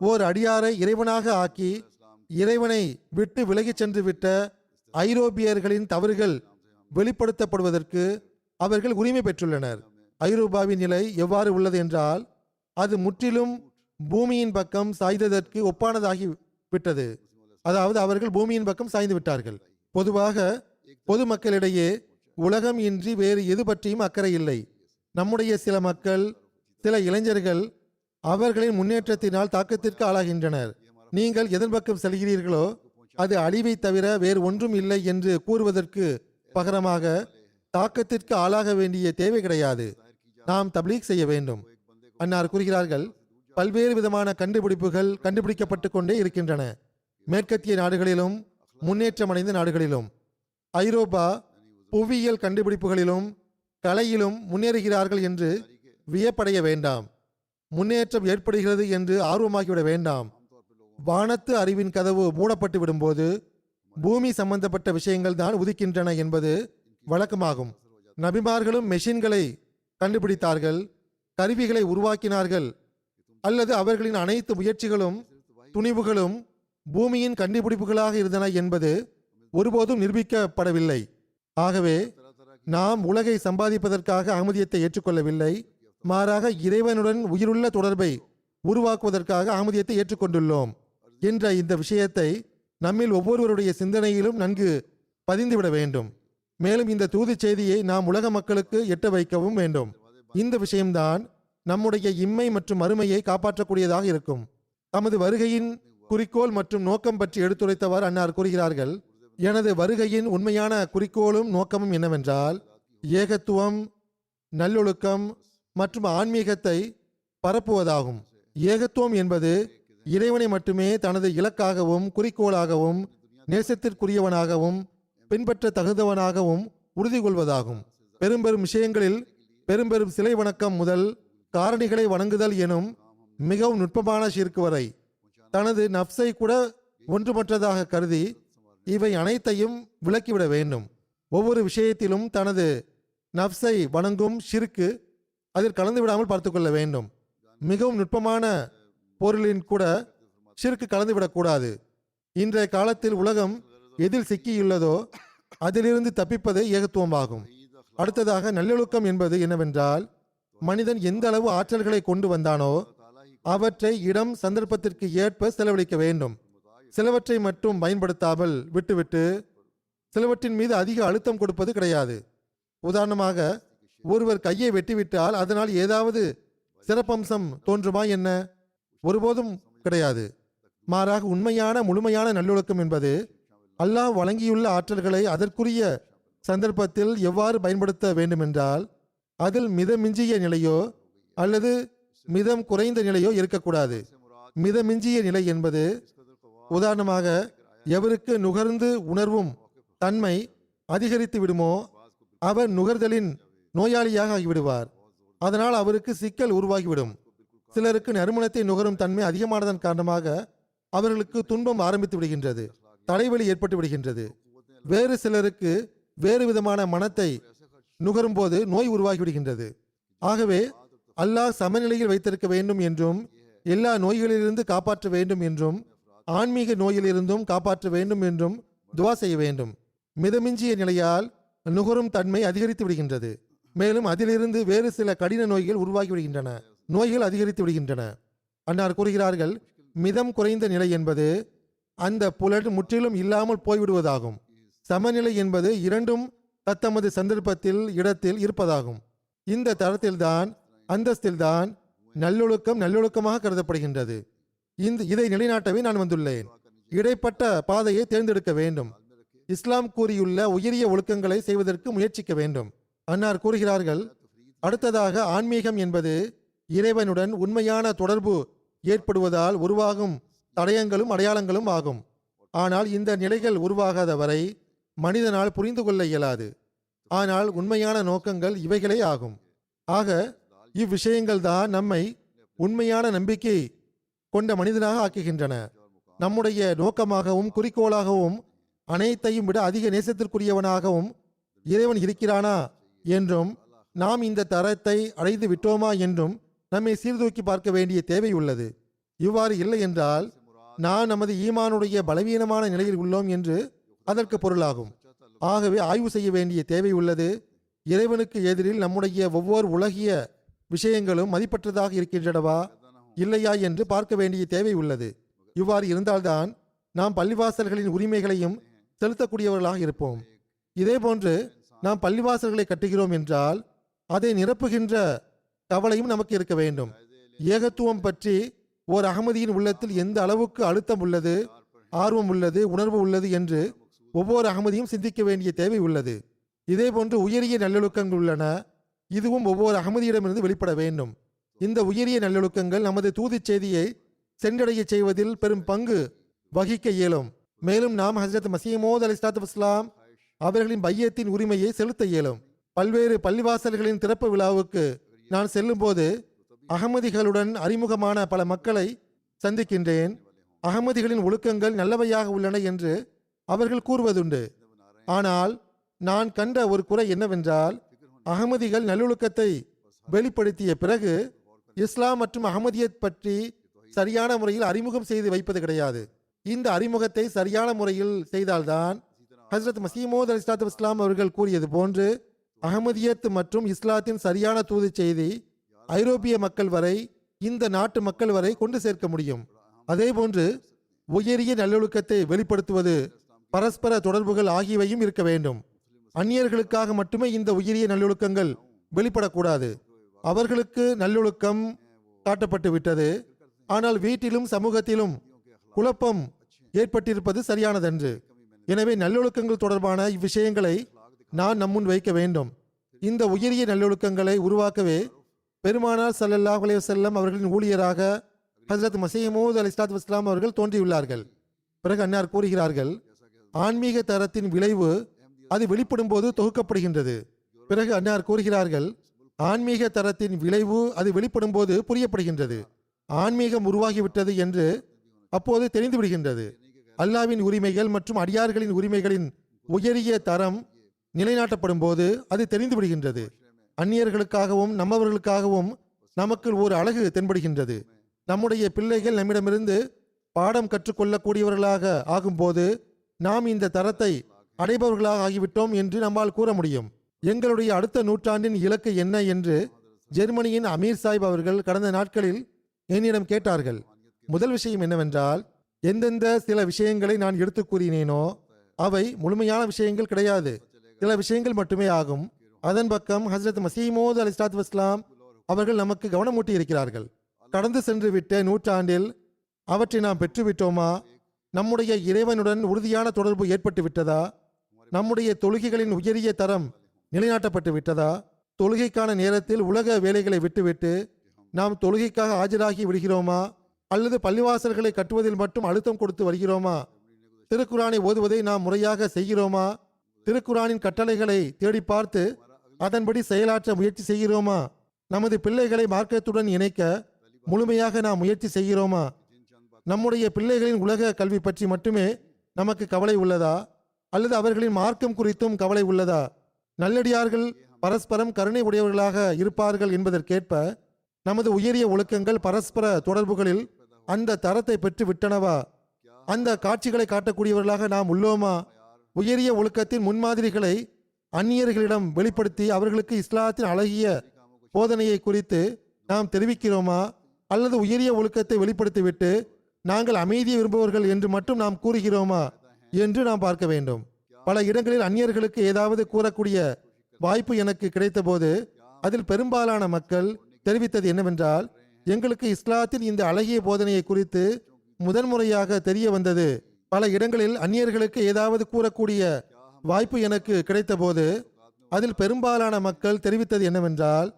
ஓர் அடியாரை இறைவனாக ஆக்கி இறைவனை விட்டு விலகிச் சென்று விட்ட ஐரோப்பியர்களின் தவறுகள் வெளிப்படுத்தப்படுவதற்கு அவர்கள் உரிமை பெற்றுள்ளனர். ஐரோப்பாவின் நிலை எவ்வாறு உள்ளது என்றால் அது முற்றிலும் பூமியின் பக்கம் சாய்ந்ததற்கு ஒப்பானதாகி விட்டது. அதாவது அவர்கள் பூமியின் பக்கம் சாய்ந்து விட்டார்கள். பொதுவாக பொதுமக்களிடையே உலகம் இன்றி வேறு எது பற்றியும் அக்கறை இல்லை. நம்முடைய சில மக்கள், சில இளைஞர்கள் அவர்களின் முன்னேற்றத்தினால் தாக்கத்திற்கு ஆளாகின்றனர். நீங்கள் எதன் பக்கம் செல்கிறீர்களோ அது அழிவை தவிர வேறு ஒன்றும் இல்லை என்று கூறுவதற்கு பகரமாக தாக்கத்திற்கு ஆளாக வேண்டிய தேவை கிடையாது. நாம் தப்லீக் செய்ய வேண்டும். அன்னார் கூறுகிறார்கள், பல்வேறு விதமான கண்டுபிடிப்புகள் கண்டுபிடிக்கப்பட்டு கொண்டே இருக்கின்றன. மேற்கத்திய நாடுகளிலும் முன்னேற்றமடைந்த நாடுகளிலும். ஐரோப்பா புவியியல் கண்டுபிடிப்புகளிலும் கலையிலும் முன்னேறுகிறார்கள் என்று வியப்படைய வேண்டாம். முன்னேற்றம் ஏற்படுகிறது என்று ஆர்வமாகிவிட வேண்டாம். வானத்து அறிவின் கதவு மூடப்பட்டு விடும்போது பூமி சம்பந்தப்பட்ட விஷயங்கள் தான் உதிக்கின்றன என்பது வழக்கமாகும். நபிமார்களும் மெஷின்களை கண்டுபிடித்தார்கள், கருவிகளை உருவாக்கினார்கள், அல்லது அவர்களின் அனைத்து முயற்சிகளும் துணிவுகளும் பூமியின் கண்டுபிடிப்புகளாக இருந்தன என்பது ஒருபோதும் நிரூபிக்கப்படவில்லை. ஆகவே நாம் உலகை சம்பாதிப்பதற்காக அகமதியத்தை ஏற்றுக்கொள்ளவில்லை. மாறாக இறைவனுடன் உயிருள்ள தொடர்பை உருவாக்குவதற்காக அகமதியத்தை ஏற்றுக்கொண்டுள்ளோம் என்ற இந்த விஷயத்தை நம்மில் ஒவ்வொருவருடைய சிந்தனையிலும் நன்கு பதிந்துவிட வேண்டும். மேலும் இந்த தூது செய்தியை நாம் உலக மக்களுக்கு எட்ட வைக்கவும் வேண்டும். இந்த விஷயம்தான் நம்முடைய இம்மை மற்றும் மறுமையை காப்பாற்றக்கூடியதாக இருக்கும். தமது வருகையின் குறிக்கோள் மற்றும் நோக்கம் பற்றி எடுத்துரைத்தவாறு அன்னார் கூறுகிறார்கள், எனது வருகையின் உண்மையான குறிக்கோளும் நோக்கமும் என்னவென்றால் ஏகத்துவம், நல்லொழுக்கம் மற்றும் ஆன்மீகத்தை பரப்புவதாகும். ஏகத்துவம் என்பது இறைவனை மட்டுமே தனது இலக்காகவும் குறிக்கோளாகவும் நேசத்திற்குரியவனாகவும் பின்பற்ற தகுந்தவனாகவும் உறுதி கொள்வதாகும். பெரும் விஷயங்களில் பெரும் சிலை வணக்கம் முதல் காரணிகளை வணங்குதல் எனும் மிகவும் நுட்பமான ஷிர்க் வரை தனது நப்சை கூட ஒன்றுமற்றதாக கருதி இவை அனைத்தையும் விலக்கிவிட வேண்டும். ஒவ்வொரு விஷயத்திலும் தனது நப்சை வணங்கும் ஷிர்க்கு அதில் கலந்து விடாமல் பார்த்து கொள்ள வேண்டும். மிகவும் நுட்பமான பொருளின் கூட ஷிர்க்கு கலந்துவிடக்கூடாது. இன்றைய காலத்தில் உலகம் எதில் சிக்கியுள்ளதோ அதிலிருந்து தப்பிப்பதே ஏகத்துவமாகும். அடுத்ததாக நல்லொழுக்கம் என்பது என்னவென்றால், மனிதன் எந்த அளவு ஆற்றல்களை கொண்டு வந்தானோ அவற்றை இடம் சந்தர்ப்பத்திற்கு ஏற்ப செலவழிக்க வேண்டும். சிலவற்றை மட்டும் பயன்படுத்தாமல் விட்டுவிட்டு சிலவற்றின் மீது அதிக அழுத்தம் கொடுப்பது கிடையாது. உதாரணமாக, ஒருவர் கையை வெட்டிவிட்டால் அதனால் ஏதாவது சிறப்பம்சம் தோன்றுமா என்ன? ஒருபோதும் கிடையாது. மாறாக உண்மையான முழுமையான நல்லொழுக்கம் என்பது அல்லாஹ் வழங்கியுள்ள ஆற்றல்களை அதற்குரிய சந்தர்ப்பத்தில் எவ்வாறு பயன்படுத்த வேண்டுமென்றால் அதில் மிதமிஞ்சிய நிலையோ அல்லது மிதம் குறைந்த நிலையோ இருக்கக்கூடாது. மிதமிஞ்சிய நிலை என்பது, உதாரணமாக, எவருக்கு நுகர்ந்து உணர்வும் தன்மை அதிகரித்து விடுமோ அவர் நுகர்தலின் நோயாளியாக ஆகிவிடுவார். அதனால் அவருக்கு சிக்கல் உருவாகிவிடும். சிலருக்கு நறுமணத்தை நுகரும் தன்மை அதிகமானதன் காரணமாக அவர்களுக்கு துன்பம் ஆரம்பித்து விடுகின்றது, தலைவலி ஏற்பட்டு விடுகின்றது. வேறு சிலருக்கு வேறு விதமான மனத்தை நுகரும் போது நோய் உருவாகிவிடுகின்றது. ஆகவே அல்லாஹ் சமநிலையில் வைத்திருக்க வேண்டும் என்றும் எல்லா நோய்களிலிருந்து காப்பாற்ற வேண்டும் என்றும் ஆன்மீக நோயிலிருந்தும் காப்பாற்ற வேண்டும் என்றும் துவா செய்ய வேண்டும். மிதமிஞ்சிய நிலையால் நுகரும் தன்மை அதிகரித்து விடுகின்றது. மேலும் அதிலிருந்து வேறு சில கடின நோய்கள் உருவாகி விடுகின்றன, நோய்கள் அதிகரித்து விடுகின்றன. அன்னார் கூறுகிறார்கள், மிதம் குறைந்த நிலை என்பது அந்த புலன் முற்றிலும் இல்லாமல் போய்விடுவதாகும். சமநிலை என்பது இரண்டும் தத்தமது சந்தர்ப்பத்தில் இடத்தில் இருப்பதாகும். இந்த தரத்தில்தான் அந்தஸ்தில்தான் நல்லொழுக்கம் நல்லொழுக்கமாக கருதப்படுகின்றது. இதை நிலைநாட்டவே நான் வந்துள்ளேன். இடைப்பட்ட பாதையை தேர்ந்தெடுக்க வேண்டும். இஸ்லாம் கூறியுள்ள உயரிய ஒழுக்கங்களை செய்வதற்கு முயற்சிக்க வேண்டும். அன்னார் கூறுகிறார்கள், அடுத்ததாக ஆன்மீகம் என்பது இறைவனுடன் உண்மையான தொடர்பு ஏற்படுவதால் உருவாகும் தடயங்களும் அடையாளங்களும் ஆகும். ஆனால் இந்த நிலைகள் உருவாகாத வரை மனிதனால் புரிந்து கொள்ள இயலாது. ஆனால் உண்மையான நோக்கங்கள் இவைகளே ஆகும். ஆக இவ்விஷயங்கள் தான் நம்மை உண்மையான நம்பிக்கை கொண்ட மனிதனாக ஆக்குகின்றன. நம்முடைய நோக்கமாகவும் குறிக்கோளாகவும் அனைத்தையும் விட அதிக நேசத்திற்குரியவனாகவும் இறைவன் இருக்கிறானா என்றும் நாம் இந்த தரத்தை அடைந்து விட்டோமா என்றும் நம்மை சீர்தூக்கி பார்க்க வேண்டிய தேவை உள்ளது. இவ்வாறு இல்லை என்றால் நாம் நமது ஈமானுடைய பலவீனமான நிலையில் உள்ளோம் என்று அதற்கு பொருளாகும். ஆகவே ஆய்வு செய்ய வேண்டிய தேவை உள்ளது. இறைவனுக்கு எதிரில் நம்முடைய ஒவ்வொரு உலகிய விஷயங்களும் மதிப்பற்றதாக இருக்கின்றனவா இல்லையா என்று பார்க்க வேண்டிய தேவை உள்ளது. இவ்வாறு இருந்தால்தான் நாம் பள்ளிவாசல்களின் உரிமைகளையும் செலுத்தக்கூடியவர்களாக இருப்போம். இதேபோன்று நாம் பள்ளிவாசல்களை கட்டுகிறோம் என்றால் அதை நிரப்புகின்ற கவலையும் நமக்கு இருக்க வேண்டும். ஏகத்துவம் பற்றி ஓர் அகமதியின் உள்ளத்தில் எந்த அளவுக்கு அழுத்தம் உள்ளது, ஆர்வம் உள்ளது, உணர்வு உள்ளது என்று ஒவ்வொரு அகமதியும் சிந்திக்க வேண்டிய தேவை உள்ளது. இதேபோன்று உயரிய நல்லொழுக்கங்கள் உள்ளன. இதுவும் ஒவ்வொரு அகமதியிடமிருந்து வெளிப்பட வேண்டும். இந்த உயரிய நல்லொழுக்கங்கள் நமது தூதுச் செய்தியை சென்றடைய செய்வதில் பெரும் பங்கு வகிக்க இயலும். மேலும் நாம் ஹஜ்ரத் மஸீஹ் மவ்ஊத் அலைஹிஸ்ஸலாத்து வஸ்ஸலாம் அவர்களின் பையத்தின் உரிமையை செலுத்த இயலும். பல்வேறு பள்ளிவாசல்களின் திறப்பு விழாவுக்கு நான் செல்லும் போது அகமதிகளுடன் அறிமுகமான பல மக்களை சந்திக்கின்றேன். அகமதிகளின் ஒழுக்கங்கள் நல்லவையாக உள்ளன என்று அவர்கள் கூறுவதுண்டு. ஆனால் நான் கண்ட ஒரு குறை என்னவென்றால், அகமதிகள் நல்லொழுக்கத்தை வெளிப்படுத்திய பிறகு இஸ்லாம் மற்றும் அகமதியத் பற்றி சரியான முறையில் அறிமுகம் செய்து வைப்பது கிடையாது. இந்த அறிமுகத்தை சரியான முறையில் செய்தால்தான் ஹஜ்ரத் மஸீஹ் மவ்ஊத் அலைஹிஸ்ஸலாத்து வஸ்ஸலாம் அவர்கள் கூறியது போன்று அகமதியத் மற்றும் இஸ்லாத்தின் சரியான தூது செய்தி ஐரோப்பிய மக்கள் வரை, இந்த நாட்டு மக்கள் வரை கொண்டு சேர்க்க முடியும். அதேபோன்று உயரிய நல்லொழுக்கத்தை வெளிப்படுத்துவது, பரஸ்பர தொடர்புகள் ஆகியவையும் இருக்க வேண்டும். அந்நியர்களுக்காக மட்டுமே இந்த உயரிய நல்லொழுக்கங்கள் வெளிப்படக்கூடாது. அவர்களுக்கு நல்லொழுக்கம் காட்டப்பட்டு விட்டது, ஆனால் வீட்டிலும் சமூகத்திலும் குழப்பம் ஏற்பட்டிருப்பது சரியானதன்று. எனவே நல்லொழுக்கங்கள் தொடர்பான இவ்விஷயங்களை நான் நம்முன் வைக்க வேண்டும். இந்த உயரிய நல்லொழுக்கங்களை உருவாக்கவே பெருமானார் ஸல்லல்லாஹு அலைஹி வஸல்லம் அவர்களின் ஊழியராக ஹஜ்ரத் மசீஹ் மவ்ஊத் அலைஹிஸ்ஸலாத்து வஸ்ஸலாம் அவர்கள் தோன்றியுள்ளார்கள். பிறகு அன்னார் கூறுகிறார்கள், ஆன்மீக தரத்தின் விளைவு அது வெளிப்படும் போது தொகுக்கப்படுகின்றது. பிறகு அன்னார் கூறுகிறார்கள், ஆன்மீக தரத்தின் விளைவு அது வெளிப்படும் போது புரியப்படுகின்றது. ஆன்மீகம் உருவாகிவிட்டது என்று அப்போது தெரிந்து விடுகின்றது. அல்லாவின் உரிமைகள் மற்றும் அடியார்களின் உரிமைகளின் உயரிய தரம் நிலைநாட்டப்படும் போது அது தெரிந்து விடுகின்றது. அந்நியர்களுக்காகவும் நம்மவர்களுக்காகவும் நமக்கு ஒரு அழகு தென்படுகின்றது. நம்முடைய பிள்ளைகள் நம்மிடமிருந்து பாடம் கற்றுக்கொள்ளக்கூடியவர்களாக ஆகும்போது நாம் இந்த தரத்தை அடைபவர்களாக ஆகிவிட்டோம் என்று நம்மால் கூற முடியும். எங்களுடைய அடுத்த நூற்றாண்டின் இலக்கு என்ன என்று ஜெர்மனியின் அமீர் சாஹிப் அவர்கள் கடந்த நாட்களில் என்னிடம் கேட்டார்கள். முதல் விஷயம் என்னவென்றால், எந்தெந்த சில விஷயங்களை நான் எடுத்து கூறினேனோ அவை முழுமையான விஷயங்கள் கிடையாது, சில விஷயங்கள் மட்டுமே ஆகும். அதன் பக்கம் ஹஜ்ரத் மசீஹ் மவ்ஊத் அலைஹிஸ்ஸலாத்து வஸ்ஸலாம் அவர்கள் நமக்கு கவனமூட்டி இருக்கிறார்கள். கடந்து சென்று விட்ட நூற்றாண்டில் அவற்றை நாம் பெற்றுவிட்டோமா? நம்முடைய இறைவனுடன் உறுதியான தொடர்பு ஏற்பட்டு விட்டதா? நம்முடைய தொழுகைகளின் உயரிய தரம் நிலைநாட்டப்பட்டு விட்டதா? தொழுகைக்கான நேரத்தில் உலக வேலைகளை விட்டுவிட்டு நாம் தொழுகைக்காக ஆஜராகி விடுகிறோமா? அல்லது பள்ளிவாசல்களை கட்டுவதில் மட்டும் அழுத்தம் கொடுத்து வருகிறோமா? திருக்குரானை ஓதுவதை நாம் முறையாக செய்கிறோமா? திருக்குரானின் கட்டளைகளை தேடி பார்த்து அதன்படி செயலாற்ற முயற்சி செய்கிறோமா? நமது பிள்ளைகளை மார்க்கத்துடன் இணைக்க முழுமையாக நாம் முயற்சி செய்கிறோமா? நம்முடைய பிள்ளைகளின் உலக கல்வி பற்றி மட்டுமே நமக்கு கவலை உள்ளதா? அல்லது அவர்களின் மார்க்கம் குறித்தும் கவலை உள்ளதா? நல்லடியார்கள் பரஸ்பரம் கருணை உடையவர்களாக இருப்பார்கள் என்பதற்கேற்ப நமது உயரிய ஒழுக்கங்கள் பரஸ்பர தொடர்புகளில் அந்த தரத்தை பெற்று விட்டனவா? அந்த காட்சிகளை காட்டக்கூடியவர்களாக நாம் உள்ளோமா? உயரிய ஒழுக்கத்தின் முன்மாதிரிகளை அந்நியர்களிடம் வெளிப்படுத்தி அவர்களுக்கு இஸ்லாத்தின் அழகிய போதனையை குறித்து நாம் தெரிவிக்கிறோமா? அல்லது உயரிய ஒழுக்கத்தை வெளிப்படுத்திவிட்டு நாங்கள் அமைதியை விரும்புவர்கள் என்று மட்டும் நாம் கூறுகிறோமா என்று நாம் பார்க்க வேண்டும். பல இடங்களில் அந்நியர்களுக்கு ஏதாவது கூறக்கூடிய வாய்ப்பு எனக்கு கிடைத்தபோது அதில் பெரும்பாலான மக்கள் தெரிவித்தது என்னவென்றால், எங்களுக்கு இஸ்லாத்தின் இந்த அழகிய போதனையை குறித்து முதன்முறையாக தெரிய வந்தது. பல இடங்களில் அந்நியர்களுக்கு ஏதாவது கூறக்கூடிய வாய்ப்பு எனக்கு கிடைத்தபோது அதில் பெரும்பாலான மக்கள் தெரிவித்தது என்னவென்றால்,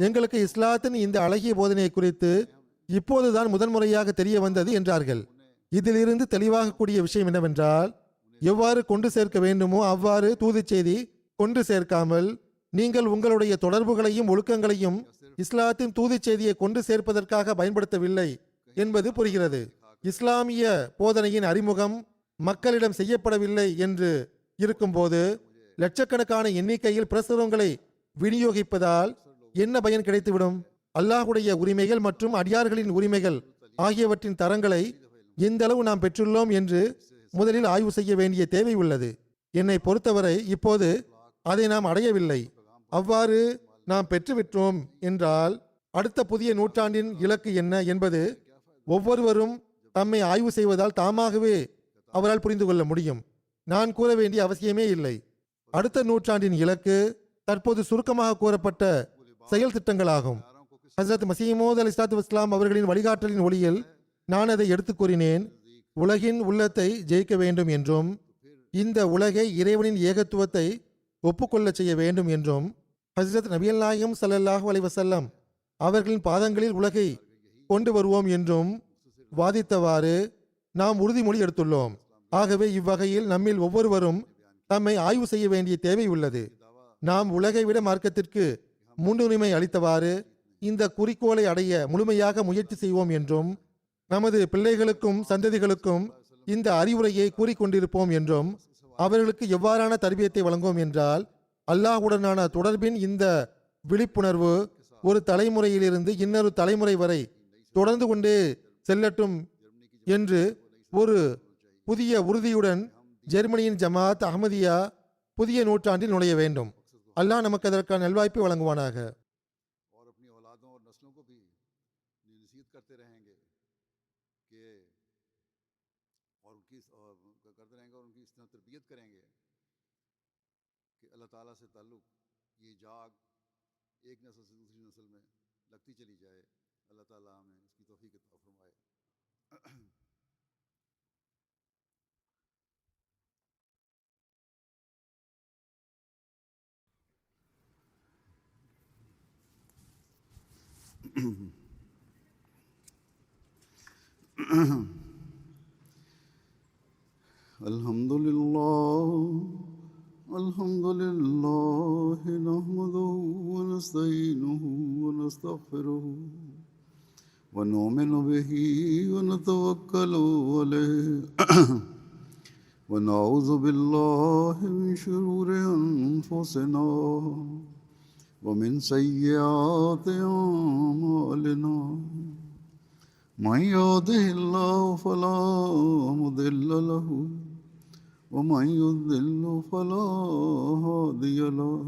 எங்களுக்கு இஸ்லாத்தின் இந்த அழகிய போதனையை குறித்து இப்போதுதான் முதன்முறையாக தெரிய வந்தது என்றார்கள். இதிலிருந்து தெளிவாக கூடிய விஷயம் என்னவென்றால், எவ்வாறு கொண்டு சேர்க்க வேண்டுமோ அவ்வாறு தூது செய்தி கொண்டு சேர்க்காமல் நீங்கள் உங்களுடைய தொடர்புகளையும் ஒழுக்கங்களையும் இஸ்லாத்தின் தூது செய்தியை கொண்டு சேர்ப்பதற்காக பயன்படுத்தவில்லை என்பது புரிகிறது. இஸ்லாமிய போதனையின் அறிமுகம் மக்களிடம் செய்யப்படவில்லை என்று இருக்கும்போது லட்சக்கணக்கான எண்ணிக்கையில் பிரசுரங்களை விநியோகிப்பதால் என்ன பயன் கிடைத்துவிடும்? அல்லாஹுடைய உரிமைகள் மற்றும் அடியார்களின் உரிமைகள் ஆகியவற்றின் தரங்களை எந்த அளவு நாம் பெற்றுள்ளோம் என்று முதலில் ஆய்வு செய்ய வேண்டிய தேவை உள்ளது. என்னை பொறுத்தவரை இப்போது அதை நாம் அடையவில்லை. அவ்வாறு நாம் பெற்றுவிட்டோம் என்றால் அடுத்த புதிய நூற்றாண்டின் இலக்கு என்ன என்பது ஒவ்வொருவரும் தம்மை ஆய்வு செய்வதால் தாமாகவே அவரால் புரிந்து கொள்ள முடியும். நான் கூற வேண்டிய அவசியமே இல்லை. அடுத்த நூற்றாண்டின் இலக்கு தற்போது சுருக்கமாக கூறப்பட்ட செயல் திட்டங்களாகும். ஹஜ்ரத் மசீஹ் மவ்ஊத் அலைஹிஸ்ஸலாத்து வஸ்ஸலாம் அவர்களின் வழிகாட்டலின் ஒளியில் நான் அதை எடுத்து கூறினேன். உலகின் உள்ளத்தை ஜெயிக்க வேண்டும் என்றும் இந்த உலகை இறைவனின் ஏகத்துவத்தை ஒப்புக்கொள்ள செய்ய வேண்டும் என்றும் ஹஜ்ரத் நபிகள் நாயகம் ஸல்லல்லாஹு அலைஹி வஸல்லம் அவர்களின் பாதங்களில் உலகை கொண்டு வருவோம் என்றும் வாதித்தவாறு நாம் உறுதிமொழி எடுத்துள்ளோம். ஆகவே இவ்வகையில் நம்மில் ஒவ்வொருவரும் தம்மை ஆய்வு செய்ய வேண்டிய தேவை உள்ளது. நாம் உலகை விட மார்க்கத்திற்கு முன்னுரிமை அளித்தவாறு இந்த குறிக்கோளை அடைய முழுமையாக முயற்சி செய்வோம் என்றும் நமது பிள்ளைகளுக்கும் சந்ததிகளுக்கும் இந்த அறிவுரையை கூறிக்கொண்டிருப்போம் என்றும் அவர்களுக்கு எவ்வாறான தர்பியத்தை வழங்குவோம் என்றால், அல்லாஹுடனான தொடர்பின் இந்த விழிப்புணர்வு ஒரு தலைமுறையிலிருந்து இன்னொரு தலைமுறை வரை தொடர்ந்து கொண்டே செல்லட்டும் என்று ஒரு புதிய உறுதியுடன் ஜெர்மனியின் ஜமாத் அஹ்மதியா புதிய நூற்றாண்டில் நுழைய வேண்டும். அல்லாஹ் நமக்கு அதற்கான நல்வாய்ப்பை வழங்குவானாக. अल्लाह ताला से ताल्लुक़ ये जाग एक नस्ल से दूसरी नस्ल में लगती चली जाए। अल्लाह ताला हमें इसकी तौफीक अता फरमाए। الحمد لله نحمده ونستعينه ونستغفره ونؤمن به ونتوكل عليه ونعوذ بالله من شرور أنفسنا ومن سيئات أعمالنا من يهده الله فلا مضل له ومن يضلل فلا هادي له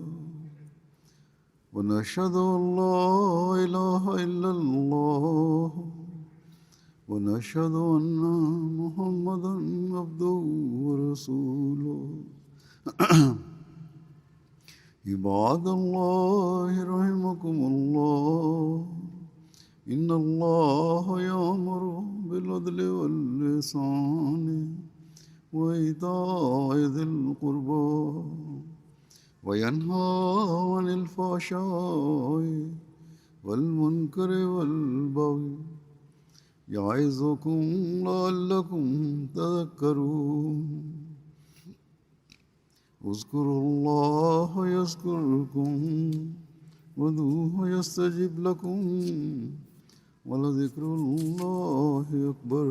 ونشهد أن لا إله إلا الله ونشهد أن محمدا عبده ورسوله عباد الله رحمكم الله إن الله يأمر بالعدل والإحسان وإيتاء ذي القربى وينهى عن الفحشاء والمنكر والبغي يعظكم لعلكم تذكرون اذكروا الله يذكركم وادعوه يستجب لكم ولذكر الله أكبر